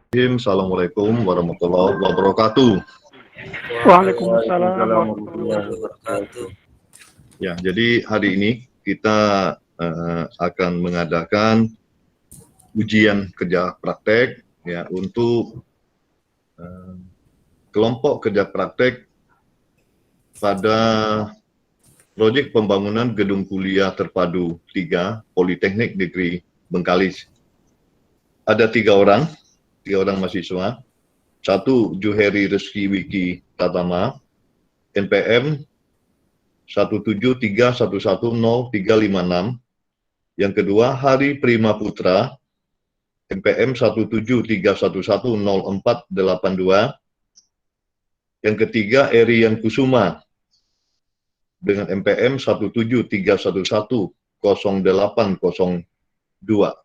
Assalamualaikum warahmatullahi wabarakatuh. Waalaikumsalam Waalaikumsalam warahmatullahi warahmatullahi wabarakatuh. wabarakatuh. Ya, jadi hari ini kita akan mengadakan ujian kerja praktek ya untuk kelompok kerja praktek pada proyek pembangunan gedung kuliah terpadu 3 Politeknik Negeri Bengkalis. Ada 3 orang mahasiswa. 1 Juheri Reski Wiki Tatama, NPM 173110356. Yang kedua Hari Prima Putra, NPM 173110482. Yang ketiga Erian Kusuma dengan NPM 173110802.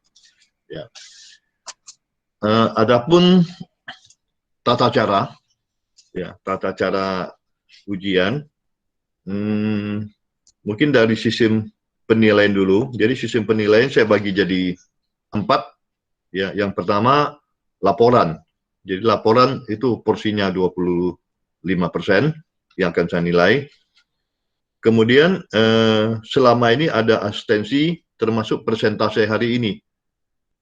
Ya. Adapun tata cara ujian, mungkin dari sistem penilaian dulu. Jadi sistem penilaian saya bagi jadi 4. Ya, yang pertama laporan. Jadi laporan itu porsinya 25% yang akan saya nilai. Kemudian selama ini ada asistensi termasuk persentase hari ini.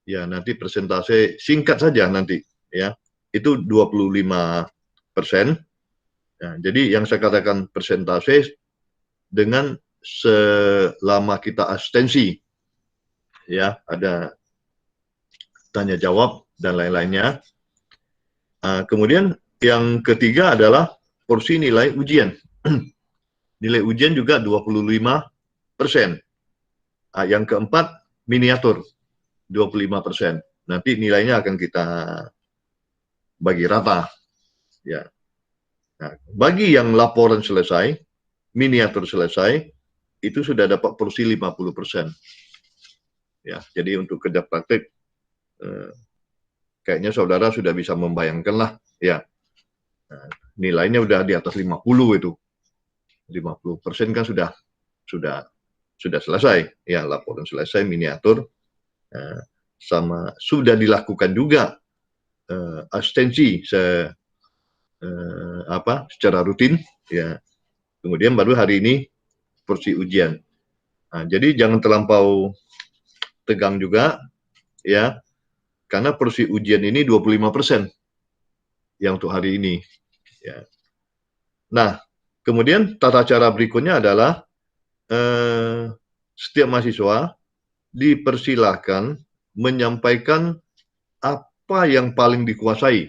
Ya, nanti persentase singkat saja nanti ya. Itu 25%. Nah, jadi yang saya katakan persentase dengan selama kita asistensi ya, ada tanya jawab dan lain-lainnya. Kemudian yang ketiga adalah porsi nilai ujian. Nilai ujian juga 25%. Yang keempat miniatur 25%. Nanti nilainya akan kita bagi rata. Ya. Nah, bagi yang laporan selesai, miniatur selesai, itu sudah dapat porsi 50%. Ya, jadi untuk kerja praktik kayaknya saudara sudah bisa membayangkan lah, ya. Nah, nilainya udah di atas 50 itu. 50% kan sudah selesai, ya, laporan selesai, miniatur, sama sudah dilakukan juga asistensi secara rutin, ya. Kemudian baru hari ini porsi ujian. Nah, jadi jangan terlampau tegang juga, ya, karena porsi ujian ini 25% yang untuk hari ini. Ya. Nah, kemudian tata cara berikutnya adalah setiap mahasiswa dipersilahkan menyampaikan apa yang paling dikuasai.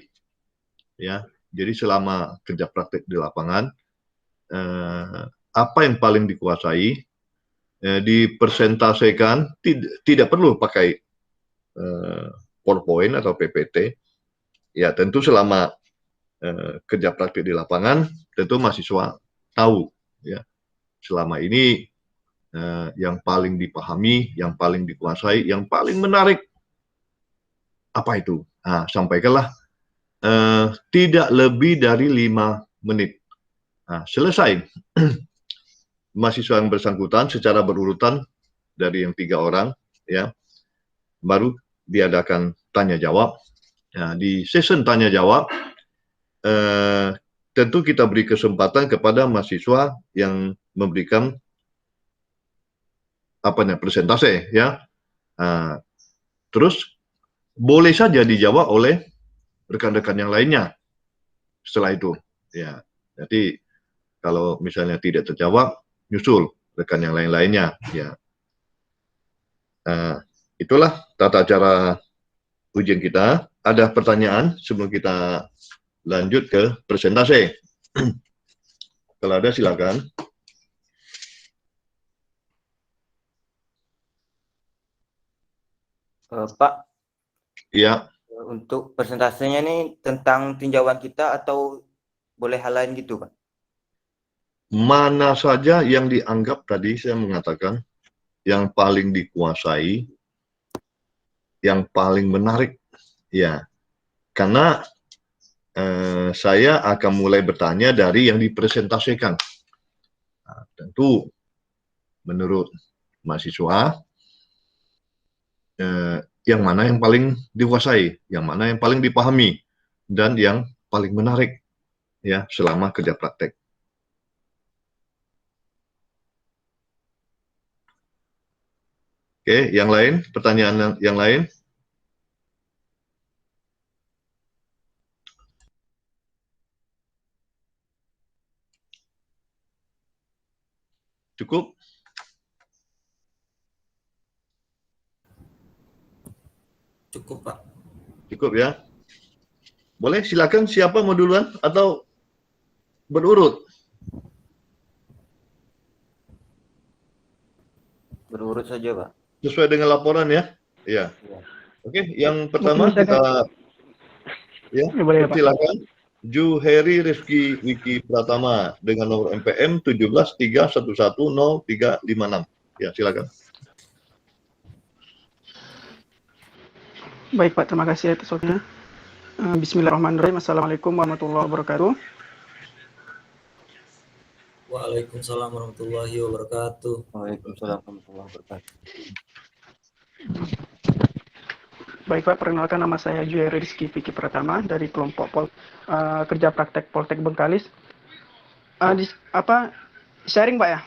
Ya, jadi selama kerja praktek di lapangan, apa yang paling dikuasai dipresentasekan, tidak perlu pakai PowerPoint atau PPT. Ya, tentu selama kerja praktik di lapangan, tentu mahasiswa tahu, ya, selama ini yang paling dipahami, yang paling dikuasai, yang paling menarik apa itu. Nah, sampaikanlah tidak lebih dari 5 menit. Nah, selesai. Mahasiswa yang bersangkutan secara berurutan dari yang 3 orang, ya, baru diadakan tanya jawab. Nah, di session tanya jawab tentu kita beri kesempatan kepada mahasiswa yang memberikan presentase, ya. Terus boleh saja dijawab oleh rekan-rekan yang lainnya setelah itu, ya. Jadi kalau misalnya tidak terjawab, nyusul rekan yang lain-lainnya, ya. Itulah tata cara ujian kita. Ada pertanyaan sebelum kita lanjut ke presentase? Kalau ada silakan. Pak, Ya, untuk presentasenya ini tentang tinjauan kita atau boleh hal lain gitu, Pak? mana saja yang dianggap tadi saya mengatakan yang paling dikuasai, yang paling menarik, ya. Karena saya akan mulai bertanya dari yang dipresentasikan. Nah, tentu menurut mahasiswa yang mana yang paling dikuasai, yang mana yang paling dipahami, dan yang paling menarik ya selama kerja praktek. Oke, yang lain, pertanyaan yang lain? Cukup? Cukup, Pak. Cukup ya. Boleh silakan, siapa mau duluan atau berurut? Berurut saja, Pak. Sesuai dengan laporan ya. Iya. Iya. Oke, yang pertama Mungkin kita ya, Ya, boleh, Pak. silakan. Ju Heri Rifki Wiki Pratama dengan nomor MPM 1731100356. Ya, silakan. Baik, Pak. Terima kasih atas waktunya. Bismillahirrahmanirrahim. Assalamualaikum warahmatullahi wabarakatuh. Waalaikumsalam warahmatullahi wabarakatuh. Waalaikumsalam warahmatullahi wabarakatuh. Baik, Pak. Perkenalkan, nama saya Juheri Rizky Vicky Pratama dari kelompok kerja praktek Poltek Bengkalis. Sharing, Pak ya?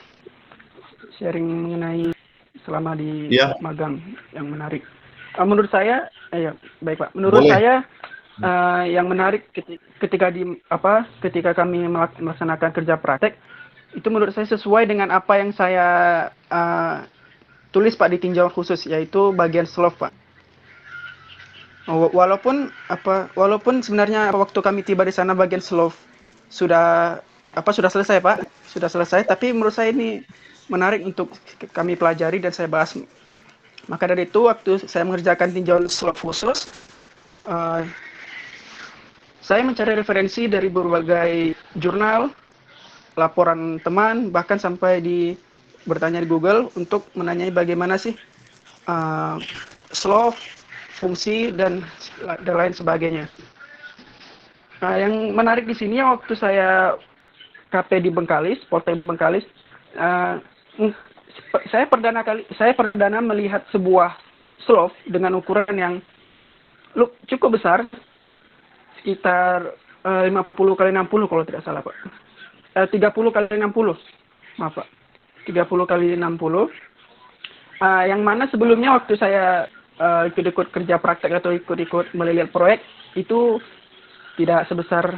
Sharing mengenai selama di Ya. magang yang menarik. Menurut saya, ya, baik, Pak. Menurut Boleh. saya yang menarik ketika kami melaksanakan kerja praktek itu menurut saya sesuai dengan apa yang saya tulis, Pak, di tinjauan khusus, yaitu bagian slope, Pak. Walaupun sebenarnya waktu kami tiba di sana bagian slope sudah selesai, Pak, sudah selesai, tapi menurut saya ini menarik untuk kami pelajari dan saya bahas. Maka dari itu waktu saya mengerjakan tinjauan slope khusus, saya mencari referensi dari berbagai jurnal, laporan teman, bahkan sampai bertanya di Google untuk menanyai bagaimana sih slope, fungsi, dan lain sebagainya. Nah, yang menarik di sini waktu saya KP di Bengkalis, Poltek Bengkalis, saya perdana melihat sebuah slope dengan ukuran yang cukup besar, sekitar 50 kali 60 kalau tidak salah, Pak. 30 kali 60. Maaf, Pak. 30 kali 60. Yang mana sebelumnya waktu saya ikut-ikut kerja praktek atau ikut-ikut melihat proyek itu tidak sebesar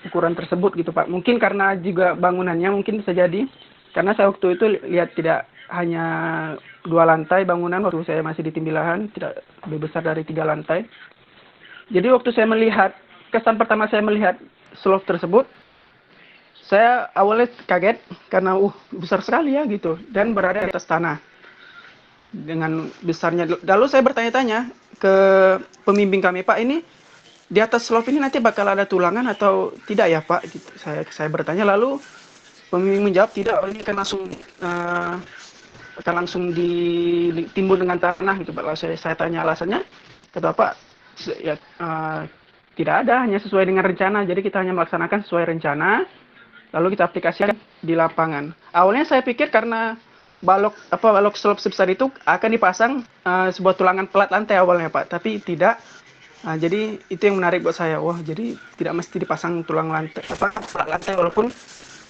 ukuran tersebut gitu, Pak. Mungkin karena juga bangunannya mungkin bisa jadi. Karena saya waktu itu lihat tidak hanya 2 lantai bangunan waktu saya masih di Timbilahan, tidak lebih besar dari 3 lantai. Jadi waktu saya melihat, kesan pertama saya melihat slope tersebut, saya awalnya kaget karena besar sekali ya gitu, dan berada di atas tanah dengan besarnya. Lalu saya bertanya-tanya ke pembimbing kami, Pak, ini di atas slope ini nanti bakal ada tulangan atau tidak ya, Pak? Gitu. Saya bertanya, lalu pembimbing menjawab tidak, ini akan langsung ditimbun dengan tanah gitu, Pak. Lalu saya tanya alasannya, kata Pak, ya tidak ada, hanya sesuai dengan rencana. Jadi kita hanya melaksanakan sesuai rencana, lalu kita aplikasikan di lapangan. Awalnya saya pikir karena balok slope sebesar itu akan dipasang sebuah tulangan pelat lantai awalnya, Pak, tapi tidak. Jadi itu yang menarik buat saya. Wah, jadi tidak mesti dipasang pelat lantai walaupun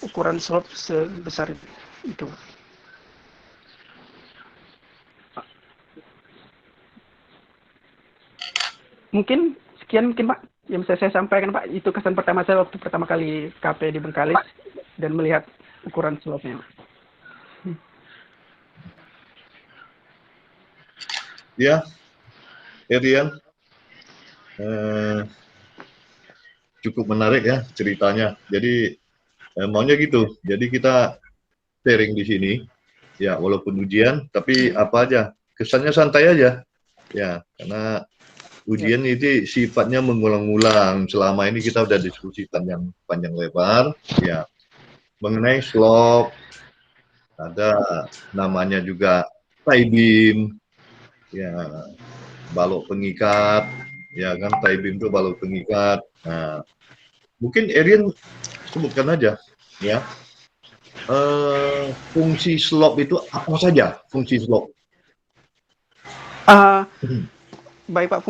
ukuran slope sebesar itu. Mungkin sekian Pak yang bisa saya sampaikan, Pak. Itu kesan pertama saya waktu pertama kali KP di Bengkalis dan melihat ukuran slope-nya. Ya, Rian, cukup menarik ya ceritanya. Jadi maunya gitu. Jadi kita sharing di sini, ya walaupun ujian, tapi apa aja kesannya santai aja, ya karena ujian itu sifatnya mengulang-ulang. Selama ini kita udah diskusikan yang panjang lebar, ya mengenai slope, ada namanya juga tie beam, ya balok pengikat, ya kan tie beam itu balok pengikat. Nah, mungkin Erin sebutkan aja, ya fungsi slope itu apa saja fungsi slope? Baik Pak,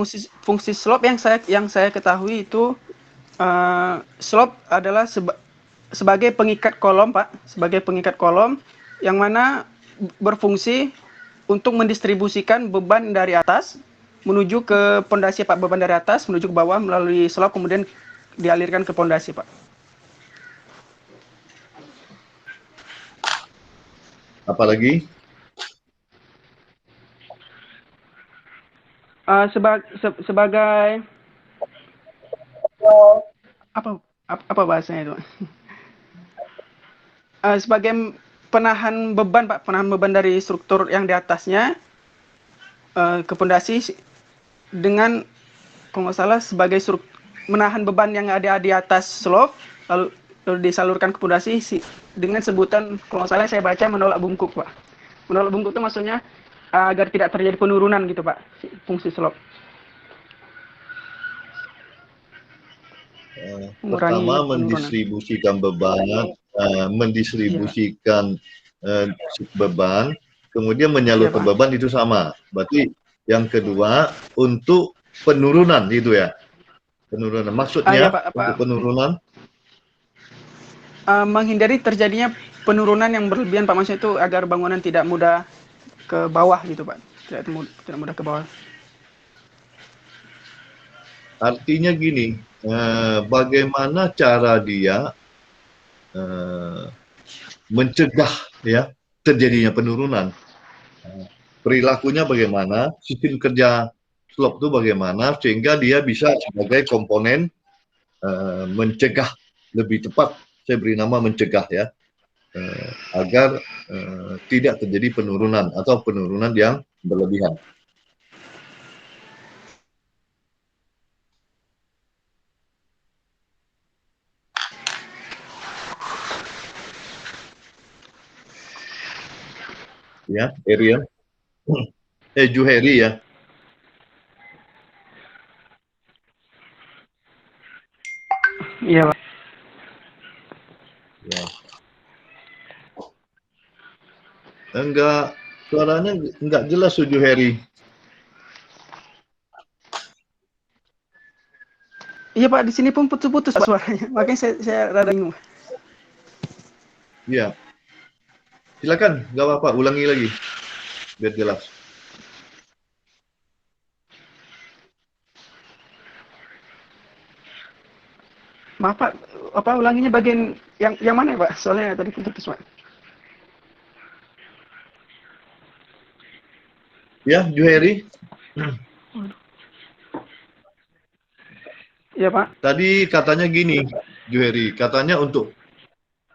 fungsi slope yang saya ketahui itu slope adalah sebagai pengikat kolom Pak, sebagai pengikat kolom yang mana berfungsi untuk mendistribusikan beban dari atas menuju ke pondasi Pak, beban dari atas menuju ke bawah melalui slope kemudian dialirkan ke pondasi Pak. Apalagi? Sebagai apa bahasanya itu? Sebagai penahan beban Pak, penahan beban dari struktur yang di atasnya ke pondasi dengan kalau nggak salah sebagai menahan beban yang ada di atas slope lalu disalurkan ke pondasi dengan sebutan kalau nggak salah saya baca menolak bungkuk Pak. Menolak bungkuk itu maksudnya agar tidak terjadi penurunan gitu Pak, fungsi slope. Pertama mendistribusikan beban, mendistribusikan beban, kemudian menyalurkan beban itu sama. Berarti yang kedua untuk penurunan itu ya. Penurunan maksudnya untuk penurunan menghindari terjadinya penurunan yang berlebihan Pak, maksudnya itu agar bangunan tidak mudah ke bawah gitu Pak. Tidak mudah ke bawah. Artinya gini, bagaimana cara dia mencegah ya terjadinya penurunan. Perilakunya bagaimana, sistem kerja slope itu bagaimana sehingga dia bisa sebagai komponen mencegah, lebih tepat saya beri nama mencegah ya, agar tidak terjadi penurunan atau penurunan yang berlebihan. Ya, Ariel. Juheri ya. Iya Pak. Ya. Enggak, suaranya enggak jelas Juheri. Iya Pak, di sini pun putus-putus Pak suaranya. Makanya saya rada bingung. Iya. Silakan, nggak apa-apa, ulangi lagi biar jelas. Maaf Pak, ulanginya bagian yang mana ya Pak? Soalnya tadi putus Pak. Ya, Juheri. Iya Pak. Tadi katanya gini, Juheri, katanya untuk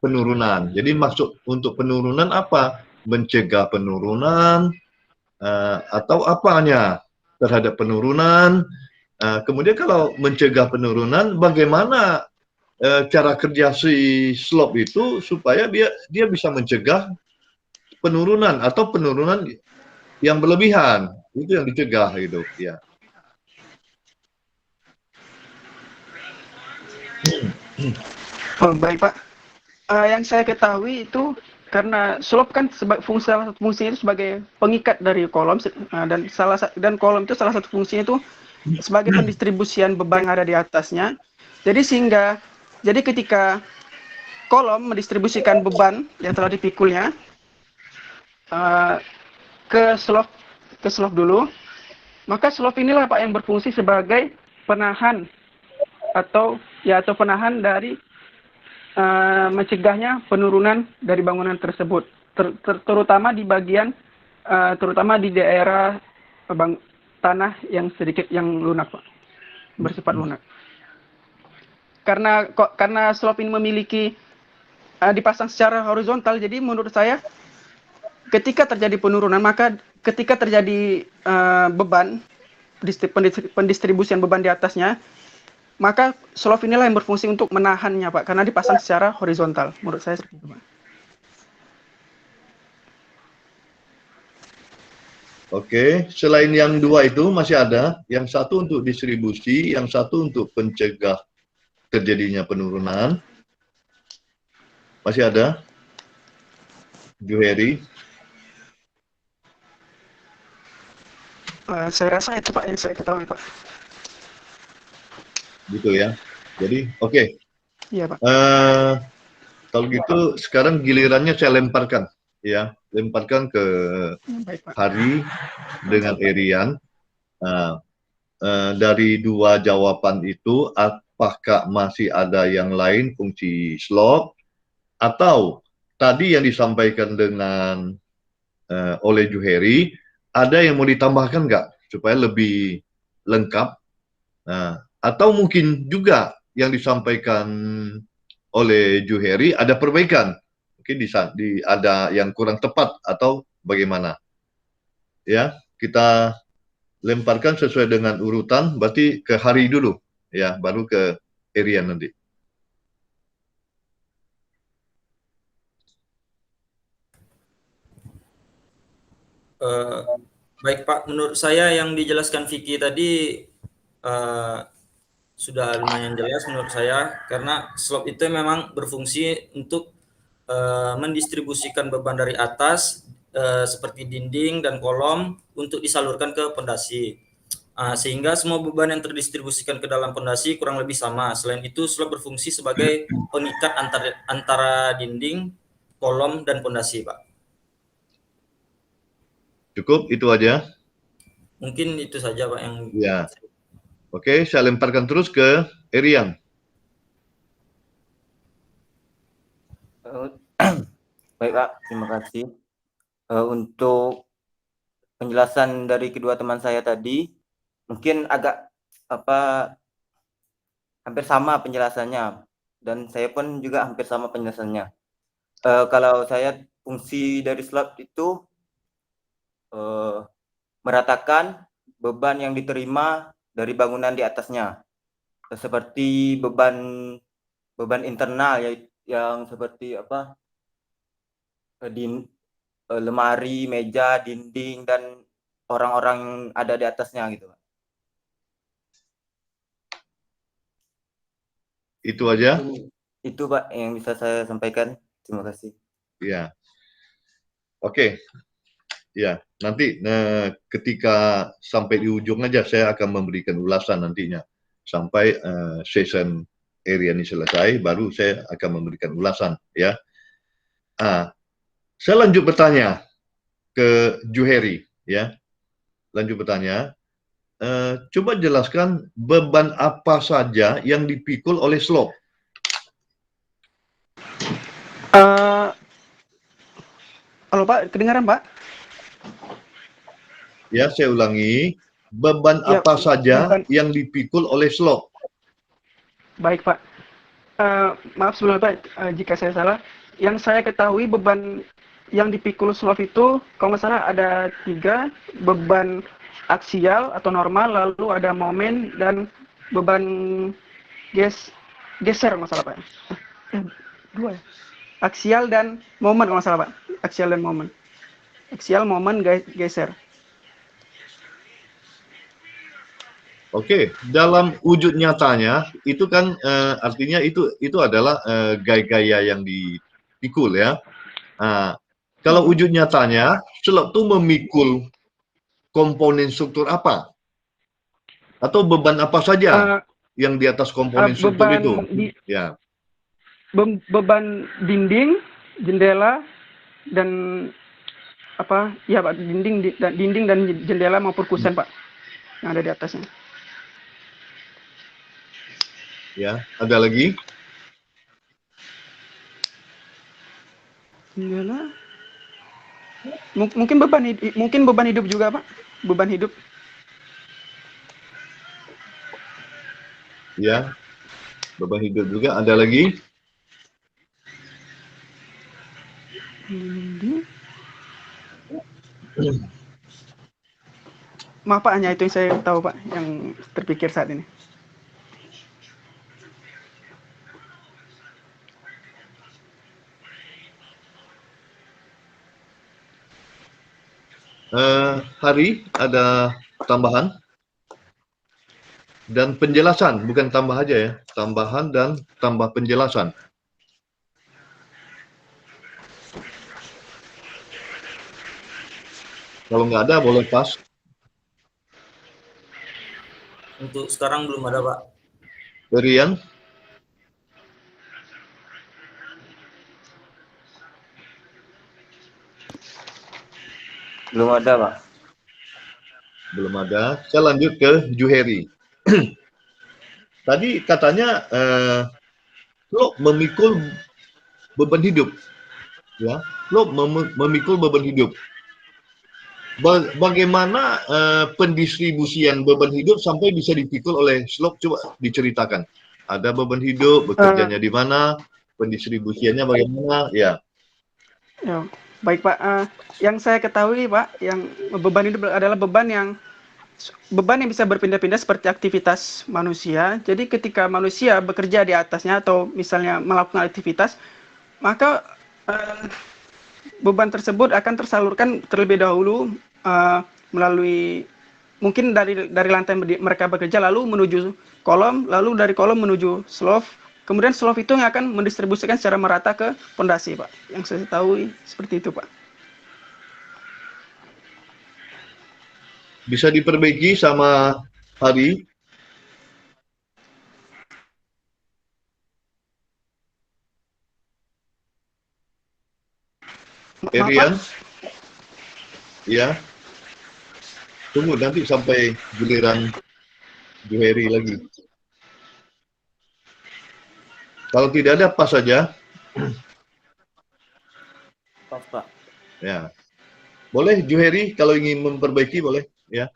penurunan. Jadi maksud untuk penurunan apa? Mencegah penurunan atau apanya terhadap penurunan. Kemudian kalau mencegah penurunan, bagaimana cara kerja si slope itu supaya dia bisa mencegah penurunan atau penurunan yang berlebihan, itu yang dicegah gitu ya. Oh, baik Pak. Yang saya ketahui itu karena slope kan salah satu fungsinya itu sebagai pengikat dari kolom dan kolom itu salah satu fungsinya itu sebagai pendistribusian beban yang ada di atasnya. Jadi ketika kolom mendistribusikan beban yang telah dipikulnya ke slope dulu, maka slope inilah Pak yang berfungsi sebagai penahan atau penahan dari mencegahnya penurunan dari bangunan tersebut, terutama di bagian terutama di daerah tanah yang sedikit yang lunak Pak, bersifat lunak. Karena slope ini memiliki dipasang secara horizontal, jadi menurut saya ketika terjadi penurunan, maka ketika terjadi beban pendistribusian beban di atasnya, maka slope inilah yang berfungsi untuk menahannya Pak, karena dipasang secara horizontal. Menurut saya seperti itu Pak. Oke, selain yang dua itu masih ada, yang satu untuk distribusi, yang satu untuk pencegah terjadinya penurunan. Masih ada? Juheri. Saya rasa itu Pak yang saya ketahui Pak. Gitu ya. Jadi, oke. Iya Pak. Kalau gitu sekarang gilirannya saya lemparkan, ya, lemparkan ke Baik Pak. Hari dengan Erian. Nah, dari dua jawaban itu, apakah masih ada yang lain fungsi slot atau tadi yang disampaikan dengan oleh Juheri, ada yang mau ditambahkan nggak supaya lebih lengkap? Nah, atau mungkin juga yang disampaikan oleh Juheri ada perbaikan, mungkin ada yang kurang tepat atau bagaimana? Ya, kita lemparkan sesuai dengan urutan, berarti ke Hari dulu, ya, baru ke Erian nanti. Eh, Baik Pak, menurut saya yang dijelaskan Vicky tadi eh, sudah lumayan jelas menurut saya, karena slop itu memang berfungsi untuk mendistribusikan beban dari atas seperti dinding dan kolom untuk disalurkan ke pondasi. Sehingga semua beban yang terdistribusikan ke dalam pondasi kurang lebih sama. Selain itu, slop berfungsi sebagai pengikat antara dinding, kolom, dan pondasi, Pak. Cukup itu aja. Mungkin itu saja, Pak, yang Ya. Oke, saya lemparkan terus ke Erian. Baik Pak, terima kasih. Untuk penjelasan dari kedua teman saya tadi, mungkin agak hampir sama penjelasannya, dan saya pun juga hampir sama penjelasannya. Kalau saya, fungsi dari slot itu meratakan beban yang diterima dari bangunan di atasnya, seperti beban internal yang seperti lemari, meja, dinding, dan orang-orang yang ada di atasnya gitu. Itu aja. Itu Pak yang bisa saya sampaikan. Terima kasih. Ya. Oke. Ya, nanti ketika sampai di ujung aja saya akan memberikan ulasan nantinya. Sampai session area ini selesai, baru saya akan memberikan ulasan, ya. Saya lanjut bertanya ke Juheri, ya. Lanjut bertanya. Coba jelaskan beban apa saja yang dipikul oleh slop. Halo Pak, kedengaran Pak? Ya, saya ulangi. Beban Ya, apa saja beban. yang dipikul oleh slop? Baik Pak. Maaf sebelumnya Pak, jika saya salah. Yang saya ketahui beban yang dipikul slop itu, kalau nggak salah ada 3, beban aksial atau normal, lalu ada momen, dan beban geser kalau nggak salah Pak. 2 ya? Aksial dan momen kalau nggak salah Pak. Aksial dan momen. Aksial, momen, geser. Oke, dalam wujud nyatanya itu kan artinya itu adalah gaya-gaya yang dipikul, ya. Kalau wujud nyatanya, slop itu memikul komponen struktur apa? Atau beban apa saja yang di atas komponen struktur itu? Ya. Beban dinding, jendela, dan ya Pak, dinding dan jendela maupun kusen Pak yang ada di atasnya. Ya, ada lagi? Jendela. Mungkin beban hidup juga Pak. Beban hidup. Ya. Beban hidup juga. Ada lagi? Maaf Pak, hanya itu yang saya tahu Pak, yang terpikir saat ini. Hari, ada tambahan? Dan penjelasan, bukan tambah aja ya. Tambahan dan tambah penjelasan. Kalau nggak ada, boleh pas. Untuk sekarang belum ada, Pak. Rian, Belum ada, Pak. belum ada. Saya lanjut ke Juheri. Tadi katanya lo memikul beban hidup, ya. Lo memikul beban hidup. Bagaimana pendistribusian beban hidup sampai bisa dipikul oleh Slop? Coba diceritakan. Ada beban hidup, bekerjanya di mana, pendistribusiannya bagaimana? Ya, Ya, baik Pak. Yang saya ketahui Pak, yang beban hidup adalah beban yang bisa berpindah-pindah seperti aktivitas manusia. Jadi ketika manusia bekerja di atasnya atau misalnya melakukan aktivitas, maka beban tersebut akan tersalurkan terlebih dahulu melalui mungkin dari lantai mereka bekerja lalu menuju kolom, lalu dari kolom menuju slope. Kemudian slope itu yang akan mendistribusikan secara merata ke pondasi, Pak. Yang saya tahu seperti itu, Pak. bisa diperbaiki sama Hari. Maaf, Pak. Rian, ya. Tunggu nanti sampai giliran Juheri lagi. Kalau tidak ada, pas saja. Pas, Pak. Ya, boleh Juheri kalau ingin memperbaiki boleh, ya.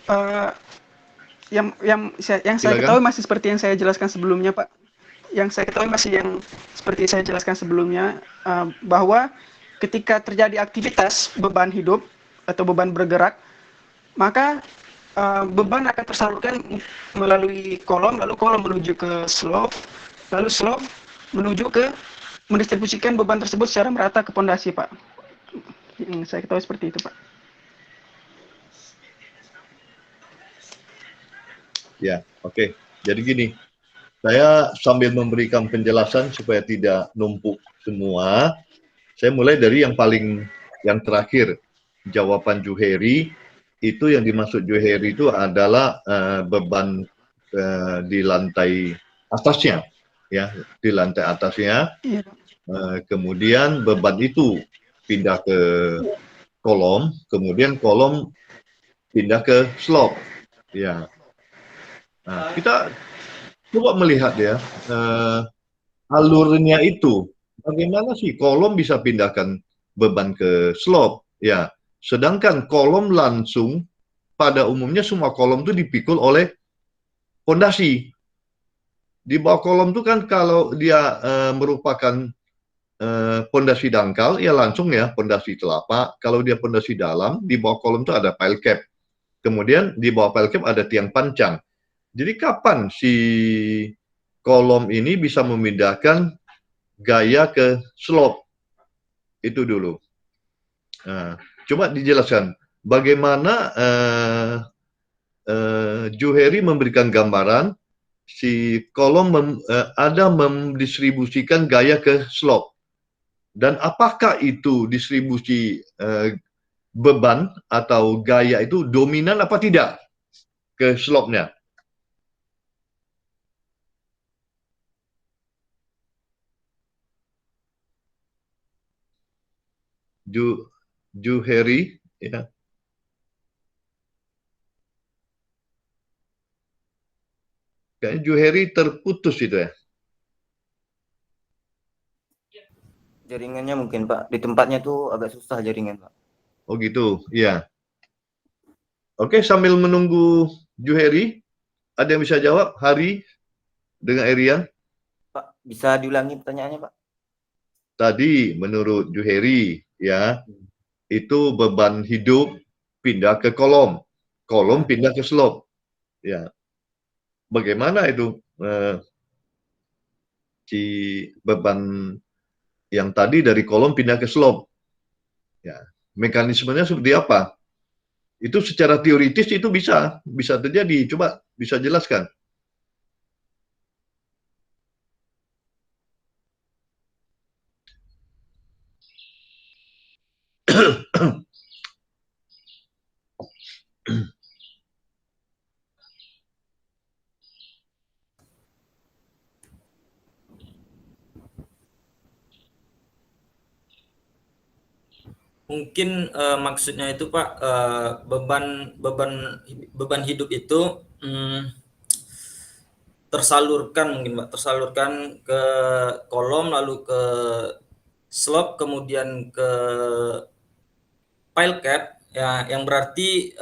Uh, yang saya Silakan. ketahui masih seperti yang saya jelaskan sebelumnya, Pak. Yang saya ketahui masih yang seperti saya jelaskan sebelumnya, bahwa ketika terjadi aktivitas beban hidup atau beban bergerak, maka beban akan tersalurkan melalui kolom, lalu kolom menuju ke slope, lalu slope menuju ke mendistribusikan beban tersebut secara merata ke pondasi, Pak. Yang saya ketahui seperti itu, Pak. Ya, oke. Jadi gini, saya sambil memberikan penjelasan supaya tidak numpuk semua, saya mulai dari yang terakhir. Jawaban Juheri, itu yang dimaksud Juheri itu adalah beban di lantai atasnya, ya, di lantai atasnya. Iya. Kemudian beban itu pindah ke kolom, kemudian kolom pindah ke slope, ya. Nah, kita coba melihat ya alurnya itu, bagaimana sih kolom bisa pindahkan beban ke slope, ya. Sedangkan kolom langsung pada umumnya semua kolom itu dipikul oleh pondasi. Di bawah kolom itu kan kalau dia merupakan pondasi dangkal, ya langsung ya pondasi telapak. Kalau dia pondasi dalam, di bawah kolom itu ada pile cap. Kemudian di bawah pile cap ada tiang pancang. Jadi kapan si kolom ini bisa memindahkan gaya ke slope? Itu dulu. Nah, coba dijelaskan bagaimana Juheri memberikan gambaran si kolom ada mendistribusikan gaya ke slope, dan apakah itu distribusi beban atau gaya itu dominan apa tidak ke slope-nya. Juheri, ya. Kayaknya Juheri terputus itu ya. Jaringannya mungkin, Pak. Di tempatnya tuh agak susah jaringan, Pak. Oh gitu, iya. Oke, sambil menunggu Juheri, ada yang bisa jawab? Hari dengan Erian? Pak, bisa diulangi pertanyaannya, Pak? Tadi menurut Juheri, ya, itu beban hidup pindah ke kolom, kolom pindah ke slope, ya. Bagaimana itu si beban yang tadi dari kolom pindah ke slope, ya, mekanismenya seperti apa? Itu secara teoritis itu bisa terjadi. Coba bisa jelaskan. Mungkin maksudnya itu Pak, beban hidup itu tersalurkan mungkin Pak, tersalurkan ke kolom, lalu ke slop, kemudian ke pile cap, ya, yang berarti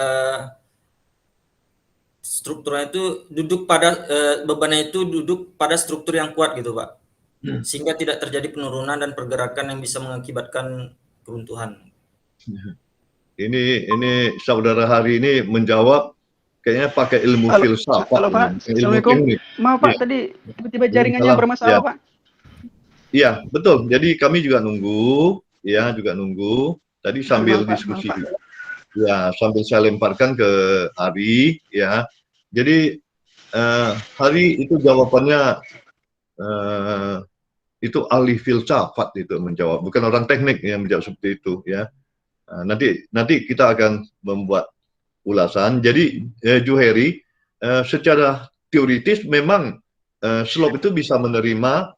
strukturnya itu duduk pada bebannya itu duduk pada struktur yang kuat gitu Pak, sehingga tidak terjadi penurunan dan pergerakan yang bisa mengakibatkan keruntuhan. Ini saudara Hari ini menjawab kayaknya pakai ilmu filsafat. Halo Pak, Assalamualaikum. Maaf Pak, tadi tiba-tiba jaringannya bermasalah Pak. Iya, betul. Jadi kami juga nunggu, ya, Tadi sambil diskusi. Ya, sambil saya lemparkan ke Hari, ya. Jadi Hari itu jawabannya itu ahli filsafat itu menjawab, bukan orang teknik yang menjawab seperti itu, ya. Nanti kita akan membuat ulasan. Jadi Juheri, secara teoritis memang slop itu bisa menerima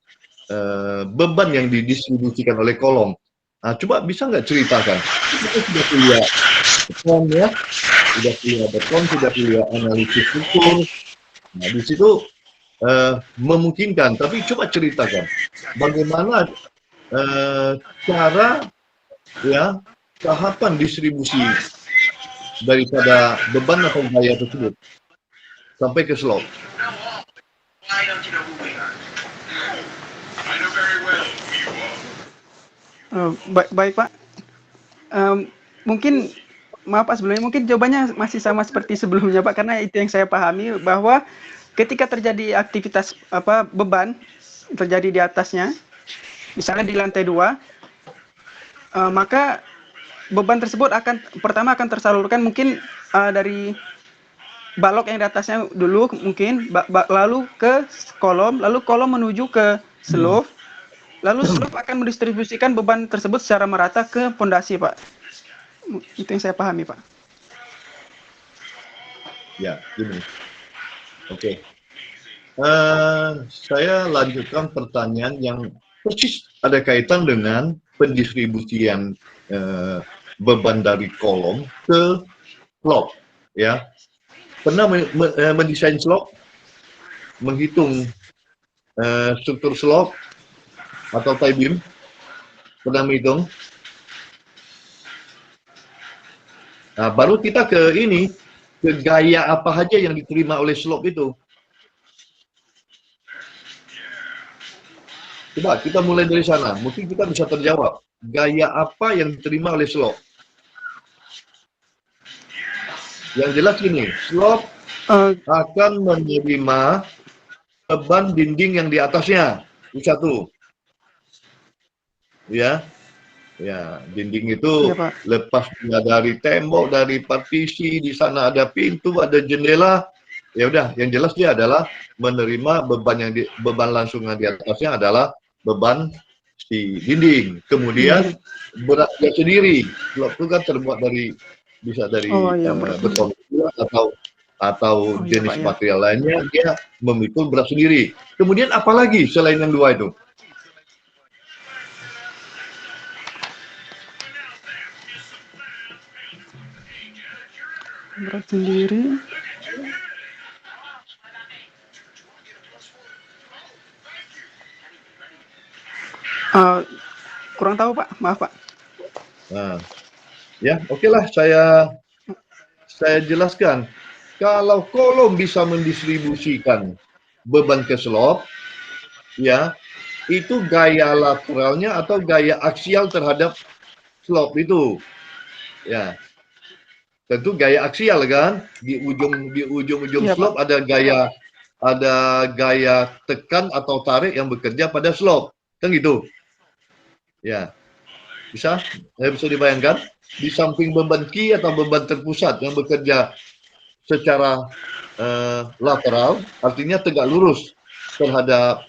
beban yang didistribusikan oleh kolom. Nah, coba bisa nggak ceritakan? Kita sudah kuliah beton, ya, sudah kuliah analisis struktur. Nah, di situ memungkinkan. Tapi coba ceritakan bagaimana cara, ya, tahapan distribusi daripada beban atau gaya tersebut sampai ke slop. Baik Pak, mungkin maaf Pak sebelumnya, mungkin jawabannya masih sama seperti sebelumnya Pak, karena itu yang saya pahami, bahwa ketika terjadi aktivitas beban terjadi di atasnya, misalnya di lantai 2, maka beban tersebut pertama akan tersalurkan mungkin dari balok yang di atasnya dulu mungkin, lalu ke kolom, lalu kolom menuju ke slop, lalu slop akan mendistribusikan beban tersebut secara merata ke pondasi Pak. Itu yang saya pahami Pak. Ya, gini. Oke. Saya lanjutkan pertanyaan yang persis ada kaitan dengan pendistribusian beban dari kolom ke slop, ya. Pernah mendesain slop, menghitung struktur slop atau tie beam? Pernah menghitung? Nah, baru kita ke ini, ke gaya apa saja yang diterima oleh slop itu. Coba kita mulai dari sana, mungkin kita bisa terjawab. Gaya apa yang diterima oleh slop? Yang jelas ini, slop akan menerima beban dinding yang di atasnya. Itu satu. Ya, dinding itu Ya, lepas dari tembok, dari partisi, di sana ada pintu, ada jendela. Ya udah, yang jelas dia adalah menerima beban langsung yang di atasnya adalah beban si dinding. Kemudian beratnya sendiri, slop itu kan terbuat dari beton atau jenis material lainnya, dia memikul berat sendiri. Kemudian apalagi selain yang dua itu? Berat sendiri. Kurang tahu Pak, maaf Pak. Nah, ya oke lah, saya jelaskan. Kalau kolom bisa mendistribusikan beban ke slop, ya, itu gaya lateralnya atau gaya aksial terhadap slop itu, ya. Tentu gaya aksial kan, di ujung slop ada gaya tekan atau tarik yang bekerja pada slop, kan gitu. Ya, bisa dibayangkan di samping beban key atau beban terpusat yang bekerja secara lateral, artinya tegak lurus terhadap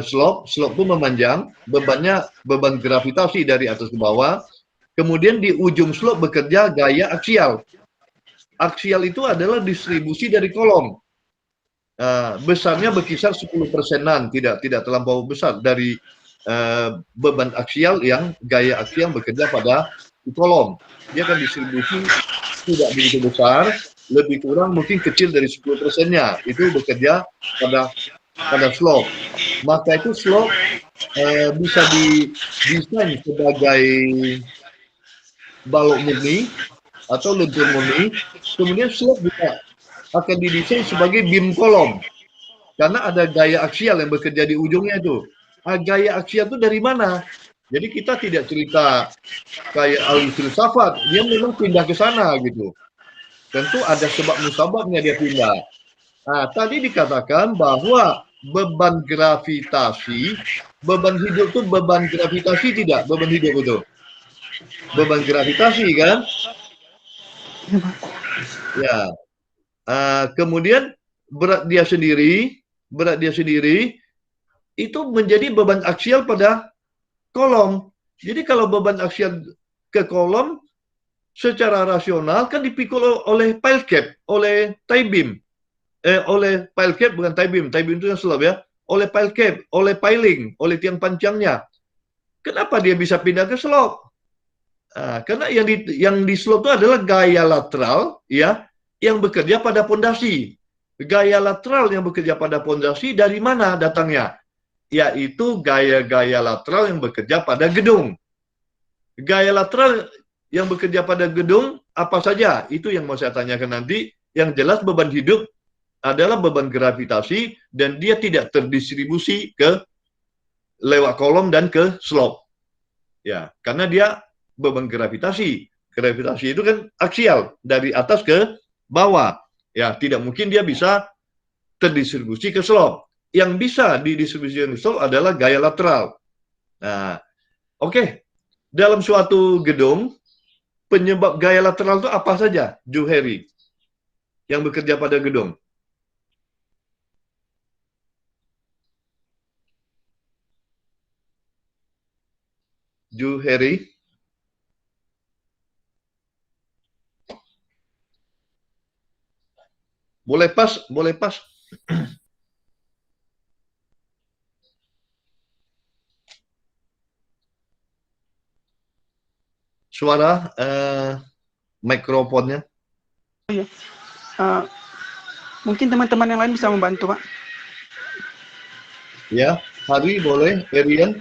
slop itu memanjang, beban gravitasi dari atas ke bawah. Kemudian di ujung slop bekerja gaya aksial. Aksial itu adalah distribusi dari kolom. Besarnya berkisar 10%-an, tidak terlampau besar dari beban aksial yang gaya aksial bekerja pada di kolom. Dia akan distribusi tidak begitu besar, lebih kurang mungkin kecil dari 10%-nya. Itu bekerja pada slope. Maka itu slope bisa didesain sebagai balok murni atau lentur murni. Kemudian slope juga akan didesain sebagai beam kolom. Karena ada gaya aksial yang bekerja di ujungnya itu. Gaya aksial itu dari mana? Jadi kita tidak cerita kayak ahli filsafat, dia memang pindah ke sana gitu. Tentu ada sebab musababnya dia pindah. Nah, tadi dikatakan bahwa beban gravitasi, beban hidup itu beban gravitasi tidak? Beban hidup itu. Beban gravitasi kan? Ya. Kemudian berat dia sendiri itu menjadi beban aksial pada kolom. Jadi kalau beban aksial ke kolom secara rasional kan dipikul oleh pile cap, oleh tie beam. Oleh pile cap bukan tie beam itu yang slope ya. Oleh pile cap, oleh piling, oleh tiang pancangnya. Kenapa dia bisa pindah ke slope? Karena yang di slope itu adalah gaya lateral ya, yang bekerja pada pondasi. Gaya lateral yang bekerja pada pondasi dari mana datangnya? Yaitu gaya-gaya lateral yang bekerja pada gedung. Gaya lateral yang bekerja pada gedung apa saja? Itu yang mau saya tanyakan nanti. Yang jelas beban hidup adalah beban gravitasi dan dia tidak terdistribusi ke lewat kolom dan ke slope. Ya, karena dia beban gravitasi. Gravitasi itu kan aksial dari atas ke bawah. Ya, tidak mungkin dia bisa terdistribusi ke slope. Yang bisa didistribusikan ke slope adalah gaya lateral. Nah, oke. Dalam suatu gedung, penyebab gaya lateral itu apa saja, Juheri, yang bekerja pada gedung? Juheri? Boleh pas, boleh pas. Suara mikrofonnya. Oh iya. Mungkin teman-teman yang lain bisa membantu, Pak. Ya, Hari boleh, Erian.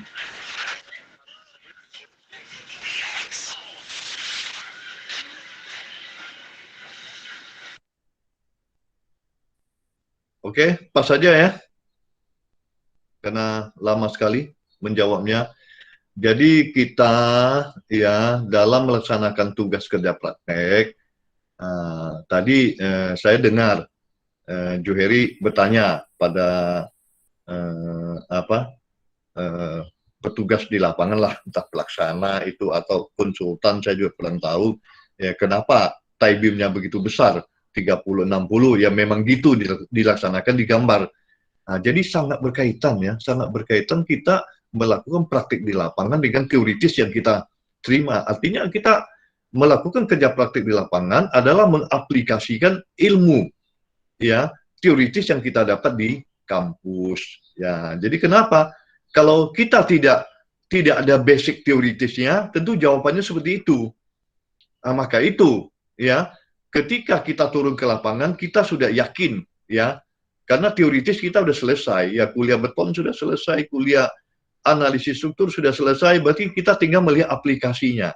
Oke, pas saja ya. Karena lama sekali menjawabnya. Jadi kita ya dalam melaksanakan tugas kerja praktek, tadi saya dengar Juheri bertanya pada petugas di lapangan lah, entah pelaksana itu atau konsultan, saya juga kurang tahu ya kenapa tie beam-nya begitu besar 30-60 ya memang gitu dilaksanakan di gambar. Jadi sangat berkaitan ya, sangat berkaitan kita melakukan praktik di lapangan dengan teoritis yang kita terima. Artinya kita melakukan kerja praktik di lapangan adalah mengaplikasikan ilmu ya teoritis yang kita dapat di kampus. Ya, jadi kenapa? Kalau kita tidak ada basic teoritisnya, tentu jawabannya seperti itu. Maka itu ya, ketika kita turun ke lapangan kita sudah yakin ya. Karena teoritis kita sudah selesai, ya kuliah beton sudah selesai, kuliah analisis struktur sudah selesai, berarti kita tinggal melihat aplikasinya.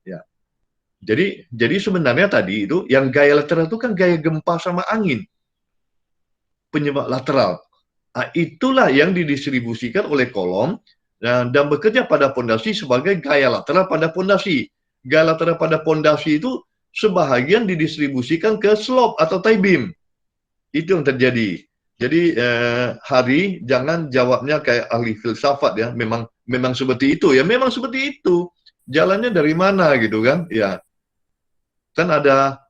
Ya. Jadi sebenarnya tadi itu yang gaya lateral itu kan gaya gempa sama angin. Penyebab lateral. Itulah yang didistribusikan oleh kolom dan bekerja pada pondasi sebagai gaya lateral pada pondasi. Gaya lateral pada pondasi itu sebahagian didistribusikan ke slope atau tie beam. Itu yang terjadi. Jadi Hari jangan jawabnya kayak ahli filsafat ya. Memang seperti itu ya. Memang seperti itu. Jalannya dari mana gitu kan? Ya. Kan ada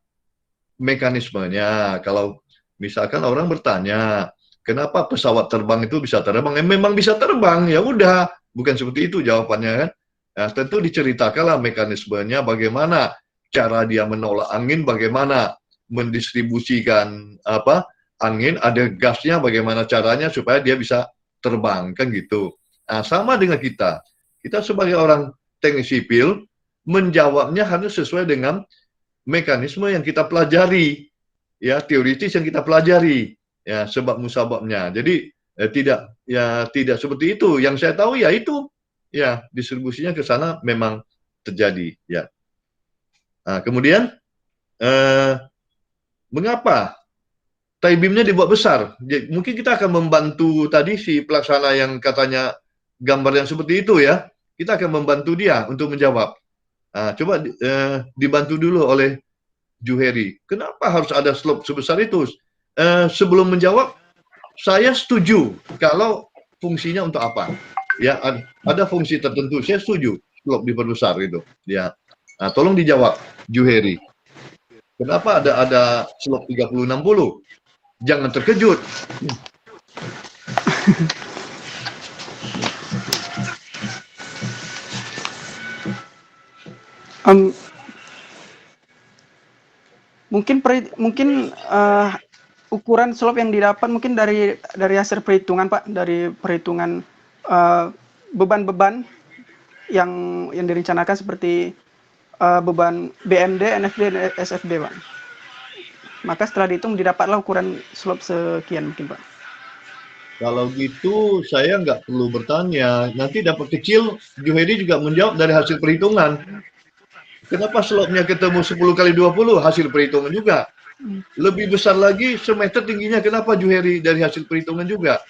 mekanismenya. Kalau misalkan orang bertanya, kenapa pesawat terbang itu bisa terbang? Memang bisa terbang, ya udah. Bukan seperti itu jawabannya kan. Nah, tentu diceritakanlah mekanismenya bagaimana cara dia menolak angin, bagaimana mendistribusikan angin, ada gasnya, bagaimana caranya supaya dia bisa terbang, kan gitu. Nah, sama dengan kita. Kita sebagai orang teknik sipil, menjawabnya harus sesuai dengan mekanisme yang kita pelajari, ya, teoritis yang kita pelajari, ya, sebab musababnya. Jadi tidak seperti itu. Yang saya tahu ya itu, ya, distribusinya ke sana memang terjadi, ya. Nah, kemudian mengapa tie-beamnya dibuat besar? Jadi, mungkin kita akan membantu tadi si pelaksana yang katanya gambar yang seperti itu, ya. Kita akan membantu dia untuk menjawab. Nah, coba dibantu dulu oleh Juheri. Kenapa harus ada slope sebesar itu? Sebelum menjawab, saya setuju kalau fungsinya untuk apa. Ya, ada fungsi tertentu. Saya setuju slope diperbesar itu. Ya. Nah, tolong dijawab, Juheri. Kenapa ada slope 30-60? Jangan terkejut. Mungkin ukuran slope yang didapat mungkin dari hasil perhitungan, Pak, dari perhitungan beban-beban yang direncanakan seperti beban BMD, NFD, dan SFD, Pak. Maka setelah dihitung didapatlah ukuran slope sekian mungkin, Pak. Kalau gitu saya nggak perlu bertanya. Nanti dapat kecil, Juheri juga menjawab dari hasil perhitungan. Kenapa slope-nya ketemu 10 kali 20? Hasil perhitungan juga. Lebih besar lagi, semeter tingginya. Kenapa, Juheri? Dari hasil perhitungan juga.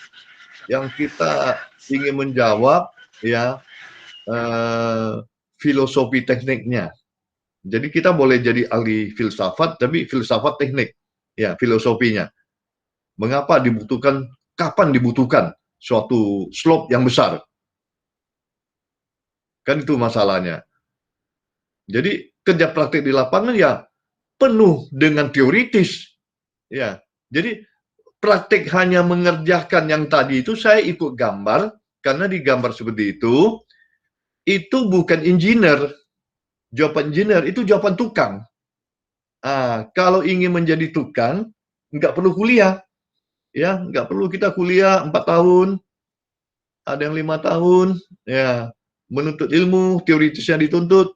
Yang kita ingin menjawab, ya, filosofi tekniknya. Jadi kita boleh jadi ahli filsafat, tapi filsafat teknik, ya, filosofinya. Mengapa dibutuhkan, kapan dibutuhkan suatu slope yang besar? Kan itu masalahnya. Jadi kerja praktik di lapangan ya penuh dengan teoritis. Ya, jadi praktik hanya mengerjakan yang tadi itu saya ikut gambar, karena di gambar seperti itu bukan engineer. Jawaban engineer itu jawaban tukang. Kalau ingin menjadi tukang, nggak perlu kuliah. Ya, nggak perlu kita kuliah 4 tahun, ada yang 5 tahun, ya, menuntut ilmu, teoritisnya dituntut,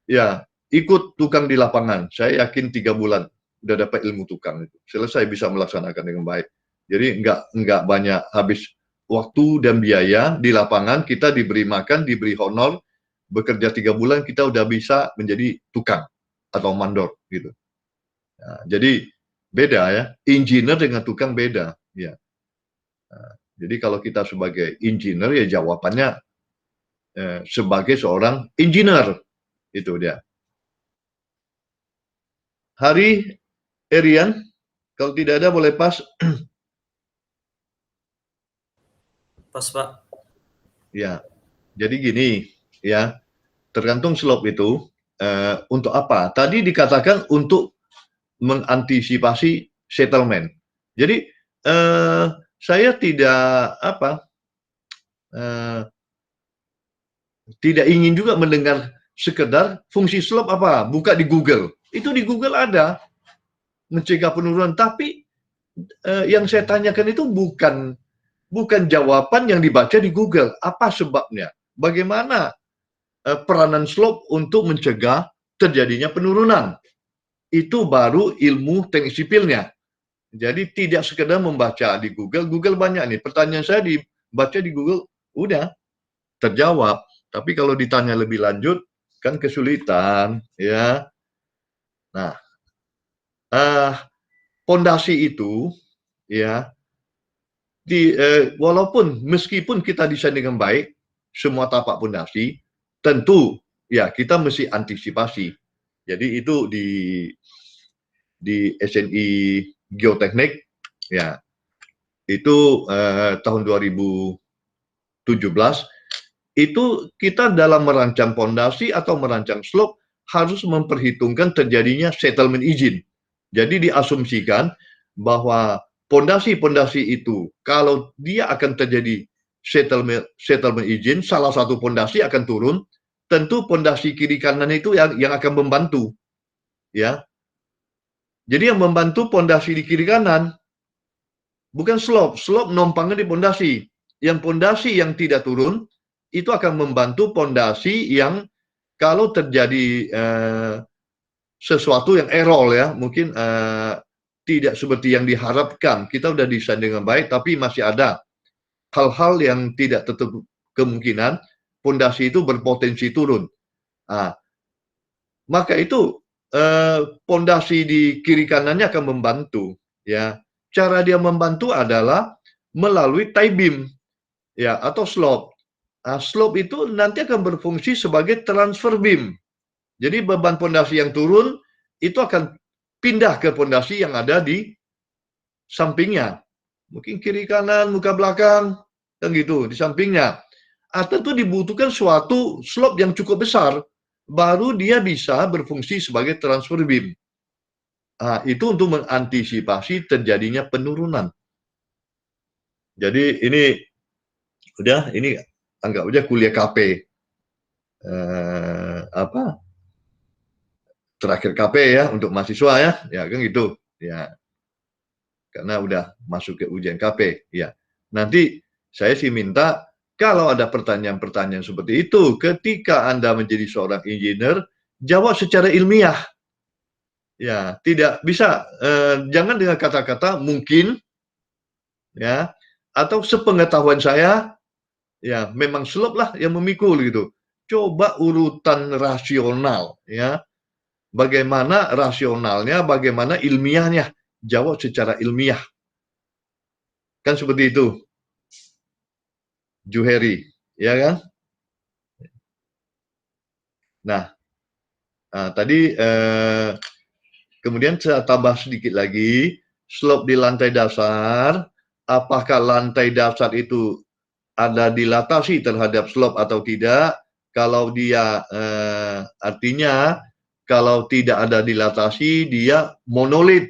ya, ikut tukang di lapangan. Saya yakin 3 bulan udah dapat ilmu tukang itu. Selesai bisa melaksanakan dengan baik. Jadi nggak banyak habis waktu dan biaya di lapangan, kita diberi makan, diberi honor, bekerja 3 bulan kita udah bisa menjadi tukang atau mandor gitu. Nah, jadi beda ya, engineer dengan tukang beda, ya. Nah, jadi kalau kita sebagai engineer ya jawabannya sebagai seorang engineer, itu dia. Hari Erian, kalau tidak ada boleh pas. Pas, Pak. Ya, jadi gini, ya, tergantung slope itu untuk apa? Tadi dikatakan untuk mengantisipasi settlement. Jadi saya tidak ingin juga mendengar sekedar fungsi slope apa, buka di Google. Itu di Google ada mencegah penurunan, tapi yang saya tanyakan itu bukan jawaban yang dibaca di Google. Apa sebabnya? Bagaimana peranan slope untuk mencegah terjadinya penurunan? Itu baru ilmu teknik sipilnya. Jadi tidak sekedar membaca di Google. Google banyak nih. Pertanyaan saya dibaca di Google, udah terjawab. Tapi kalau ditanya lebih lanjut, kan kesulitan, ya. Nah, pondasi itu, ya, walaupun meskipun kita desain dengan baik, semua tapak pondasi, tentu ya kita mesti antisipasi. Jadi itu di SNI Geoteknik, ya, itu tahun 2017 itu kita dalam merancang pondasi atau merancang slope harus memperhitungkan terjadinya settlement izin. Jadi diasumsikan bahwa pondasi-pondasi itu kalau dia akan terjadi settlement izin, salah satu pondasi akan turun, tentu pondasi kiri kanan itu yang akan membantu, ya. Jadi yang membantu pondasi di kiri kanan bukan slope nompangnya di pondasi. Yang pondasi yang tidak turun itu akan membantu pondasi yang kalau terjadi sesuatu yang error ya, mungkin tidak seperti yang diharapkan, kita udah desain dengan baik, tapi masih ada hal-hal yang tidak tertutup kemungkinan pondasi itu berpotensi turun. Nah, maka itu pondasi di kiri kanannya akan membantu. Ya, cara dia membantu adalah melalui tie beam, ya, atau slope. Nah, slope itu nanti akan berfungsi sebagai transfer beam. Jadi beban pondasi yang turun itu akan pindah ke pondasi yang ada di sampingnya. Mungkin kiri kanan, muka belakang, dan gitu, di sampingnya. Tentu dibutuhkan suatu slope yang cukup besar, baru dia bisa berfungsi sebagai transfer beam. Itu untuk mengantisipasi terjadinya penurunan. Jadi ini anggap aja kuliah KP. Terakhir KP ya untuk mahasiswa ya kan gitu ya, karena udah masuk ke ujian KP ya. Nanti saya sih minta kalau ada pertanyaan-pertanyaan seperti itu ketika Anda menjadi seorang engineer, jawab secara ilmiah ya, tidak bisa jangan dengan kata-kata mungkin ya, atau sepengetahuan saya ya, memang slope lah yang memikul gitu. Coba urutan rasional ya, bagaimana rasionalnya, bagaimana ilmiahnya, jawab secara ilmiah. Kan seperti itu. Juheri, ya kan? Nah, tadi kemudian saya tambah sedikit lagi, slope di lantai dasar, apakah lantai dasar itu ada dilatasi terhadap slope atau tidak? Kalau dia artinya kalau tidak ada dilatasi, dia monolit.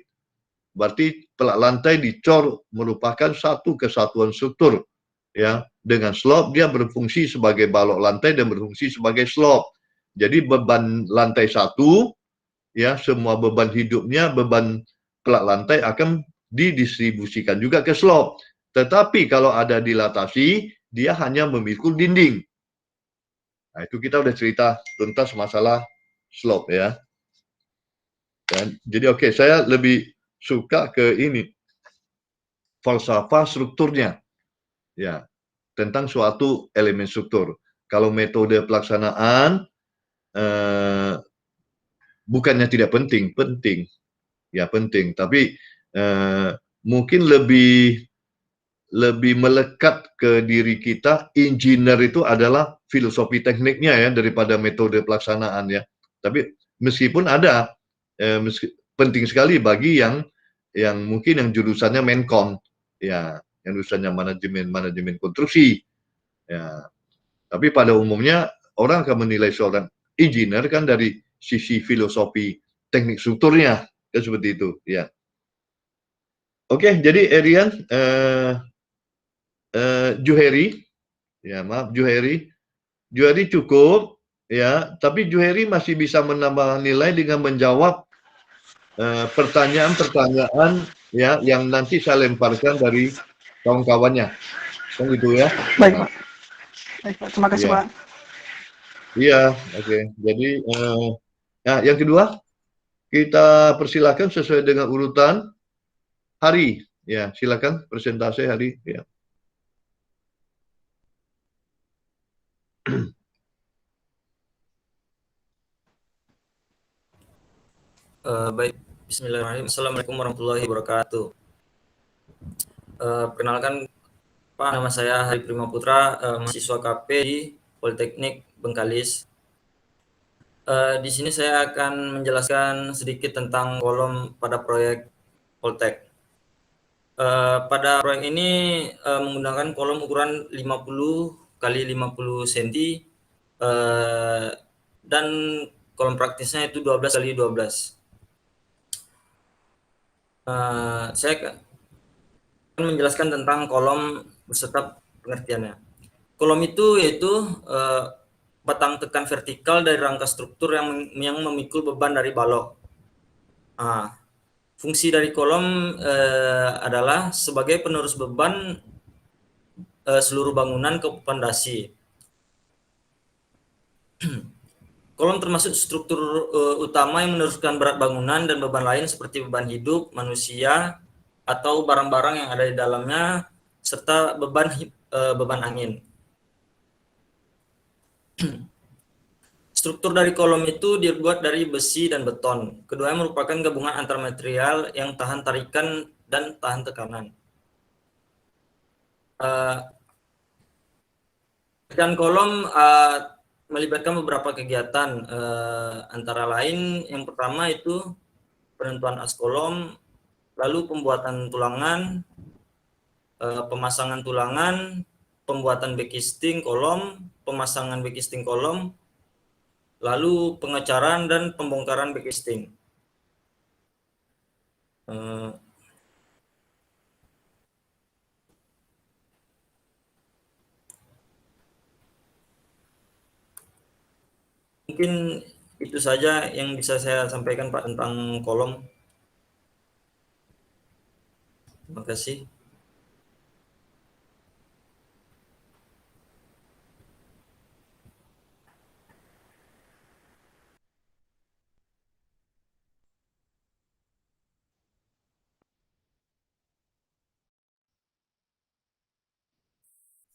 Berarti pelak lantai dicor merupakan satu kesatuan struktur. Ya, dengan slope dia berfungsi sebagai balok lantai dan berfungsi sebagai slope. Jadi beban lantai satu, ya semua beban hidupnya, beban pelak lantai akan didistribusikan juga ke slope. Tetapi kalau ada dilatasi, dia hanya memikul dinding. Nah, itu kita udah cerita tuntas masalah slope ya. Dan, jadi oke, saya lebih suka ke ini, falsafah strukturnya. Ya, tentang suatu elemen struktur. Kalau metode pelaksanaan bukannya tidak penting, penting. Ya, penting, tapi mungkin lebih melekat ke diri kita, engineer itu adalah filosofi tekniknya ya daripada metode pelaksanaan ya. Tapi meskipun ada penting sekali bagi yang mungkin yang jurusannya Menkon ya, yang jurusannya manajemen konstruksi ya. Tapi pada umumnya orang akan menilai seorang engineer kan dari sisi filosofi teknik strukturnya kan seperti itu ya. Oke, jadi Erian Juheri, ya maaf Juheri cukup ya, tapi Juheri masih bisa menambah nilai dengan menjawab pertanyaan-pertanyaan ya yang nanti saya lemparkan dari kawan-kawannya, kan gitu ya. Baik Pak. Baik Pak, terima kasih Ya. Pak. Iya, oke. Jadi nah yang kedua kita persilakan sesuai dengan urutan Hari. Ya, silakan presentasi Hari. Ya. Baik, bismillahirrahmanirrahim. Assalamualaikum warahmatullahi wabarakatuh. Perkenalkan Pak, nama saya Hari Prima Putra, mahasiswa KP di Politeknik Bengkalis. Di sini saya akan menjelaskan sedikit tentang kolom pada proyek Poltek. Pada proyek ini menggunakan kolom ukuran 50 kali 50 cm dan kolom praktisnya itu 12 kali 12. Saya akan menjelaskan tentang kolom beserta pengertiannya. Kolom itu yaitu batang tekan vertikal dari rangka struktur yang memikul beban dari balok. Fungsi dari kolom adalah sebagai penerus beban seluruh bangunan ke pondasi. kolom termasuk struktur utama yang meneruskan berat bangunan dan beban lain seperti beban hidup, manusia, atau barang-barang yang ada di dalamnya, serta beban angin. Struktur dari kolom itu dibuat dari besi dan beton. Keduanya merupakan gabungan antar material yang tahan tarikan dan tahan tekanan. Dan kolom melibatkan beberapa kegiatan, antara lain yang pertama itu penentuan as kolom, lalu pembuatan tulangan, pemasangan tulangan, pembuatan backcasting kolom, pemasangan backcasting kolom, lalu pengecaran dan pembongkaran backcasting. Mungkin itu saja yang bisa saya sampaikan Pak tentang kolom. Terima kasih.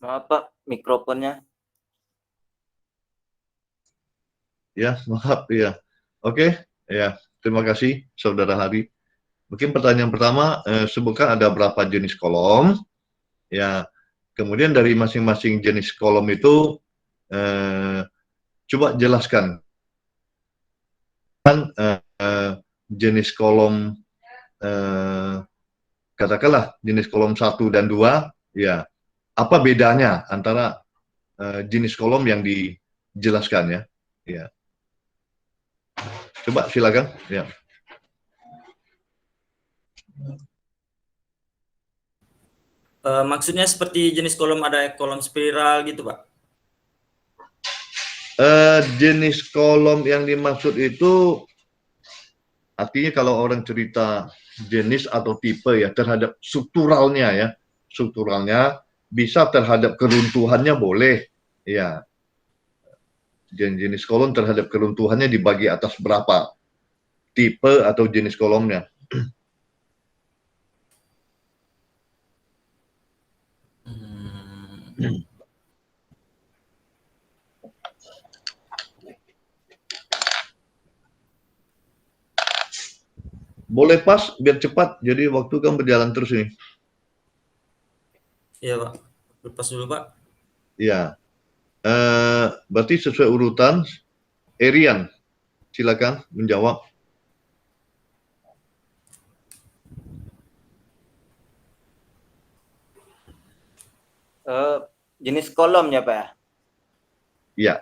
Maaf Pak, mikrofonnya. Ya, maaf ya. Oke, ya. Terima kasih Saudara Hari. Mungkin pertanyaan pertama, sebutkan ada berapa jenis kolom. Ya, kemudian dari masing-masing jenis kolom itu coba jelaskan jenis kolom, katakanlah jenis kolom 1 dan 2, ya apa bedanya antara jenis kolom yang dijelaskan ya. Ya. Coba silakan. Ya. Maksudnya seperti jenis kolom, ada kolom spiral gitu Pak? Jenis kolom yang dimaksud itu artinya kalau orang cerita jenis atau tipe ya terhadap strukturalnya ya, strukturalnya bisa terhadap keruntuhannya boleh ya. Jenis kolom terhadap keruntuhannya dibagi atas berapa tipe atau jenis kolomnya. Boleh pas biar cepat, jadi waktu kan berjalan terus ini. Iya Pak, lepas dulu Pak. Ya, berarti sesuai urutan. Erian, silakan menjawab. Jenis kolomnya Pak ya? Ya.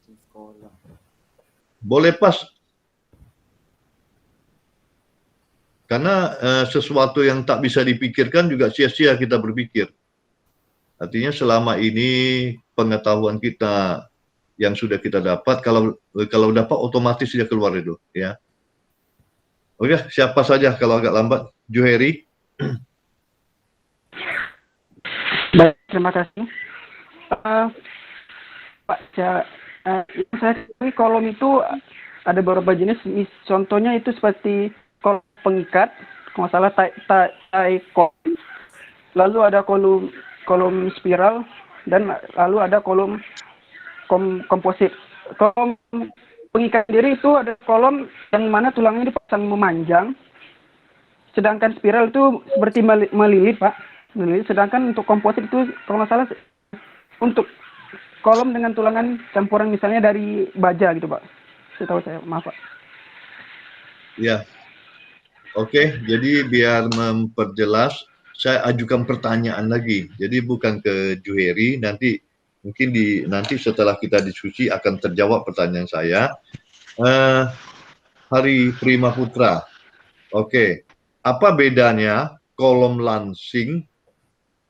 Jenis kolom. Boleh pas. Karena sesuatu yang tak bisa dipikirkan juga sia-sia kita berpikir. Artinya selama ini pengetahuan kita yang sudah kita dapat, kalau dapat otomatis dia keluar itu, ya. Oke, siapa saja kalau agak lambat? Juheri. Baik, terima kasih. Pak, saya kolom itu ada beberapa jenis. Contohnya itu seperti kolom pengikat, kalau nggak salah tie kolom. Lalu ada kolom spiral dan lalu ada kolom komposit. Kolom pengikat sendiri itu ada kolom yang mana tulangnya dipasang memanjang, sedangkan spiral itu seperti melilit Pak, melilit. Sedangkan untuk komposit itu kalau nggak salah untuk kolom dengan tulangan campuran misalnya dari baja gitu Pak. Setahu saya, maaf Pak. Ya. Oke, jadi biar memperjelas, saya ajukan pertanyaan lagi. Jadi bukan ke Juheri, nanti mungkin nanti setelah kita diskusi akan terjawab pertanyaan saya. Hari Prima Putra. Oke, apa bedanya kolom lansing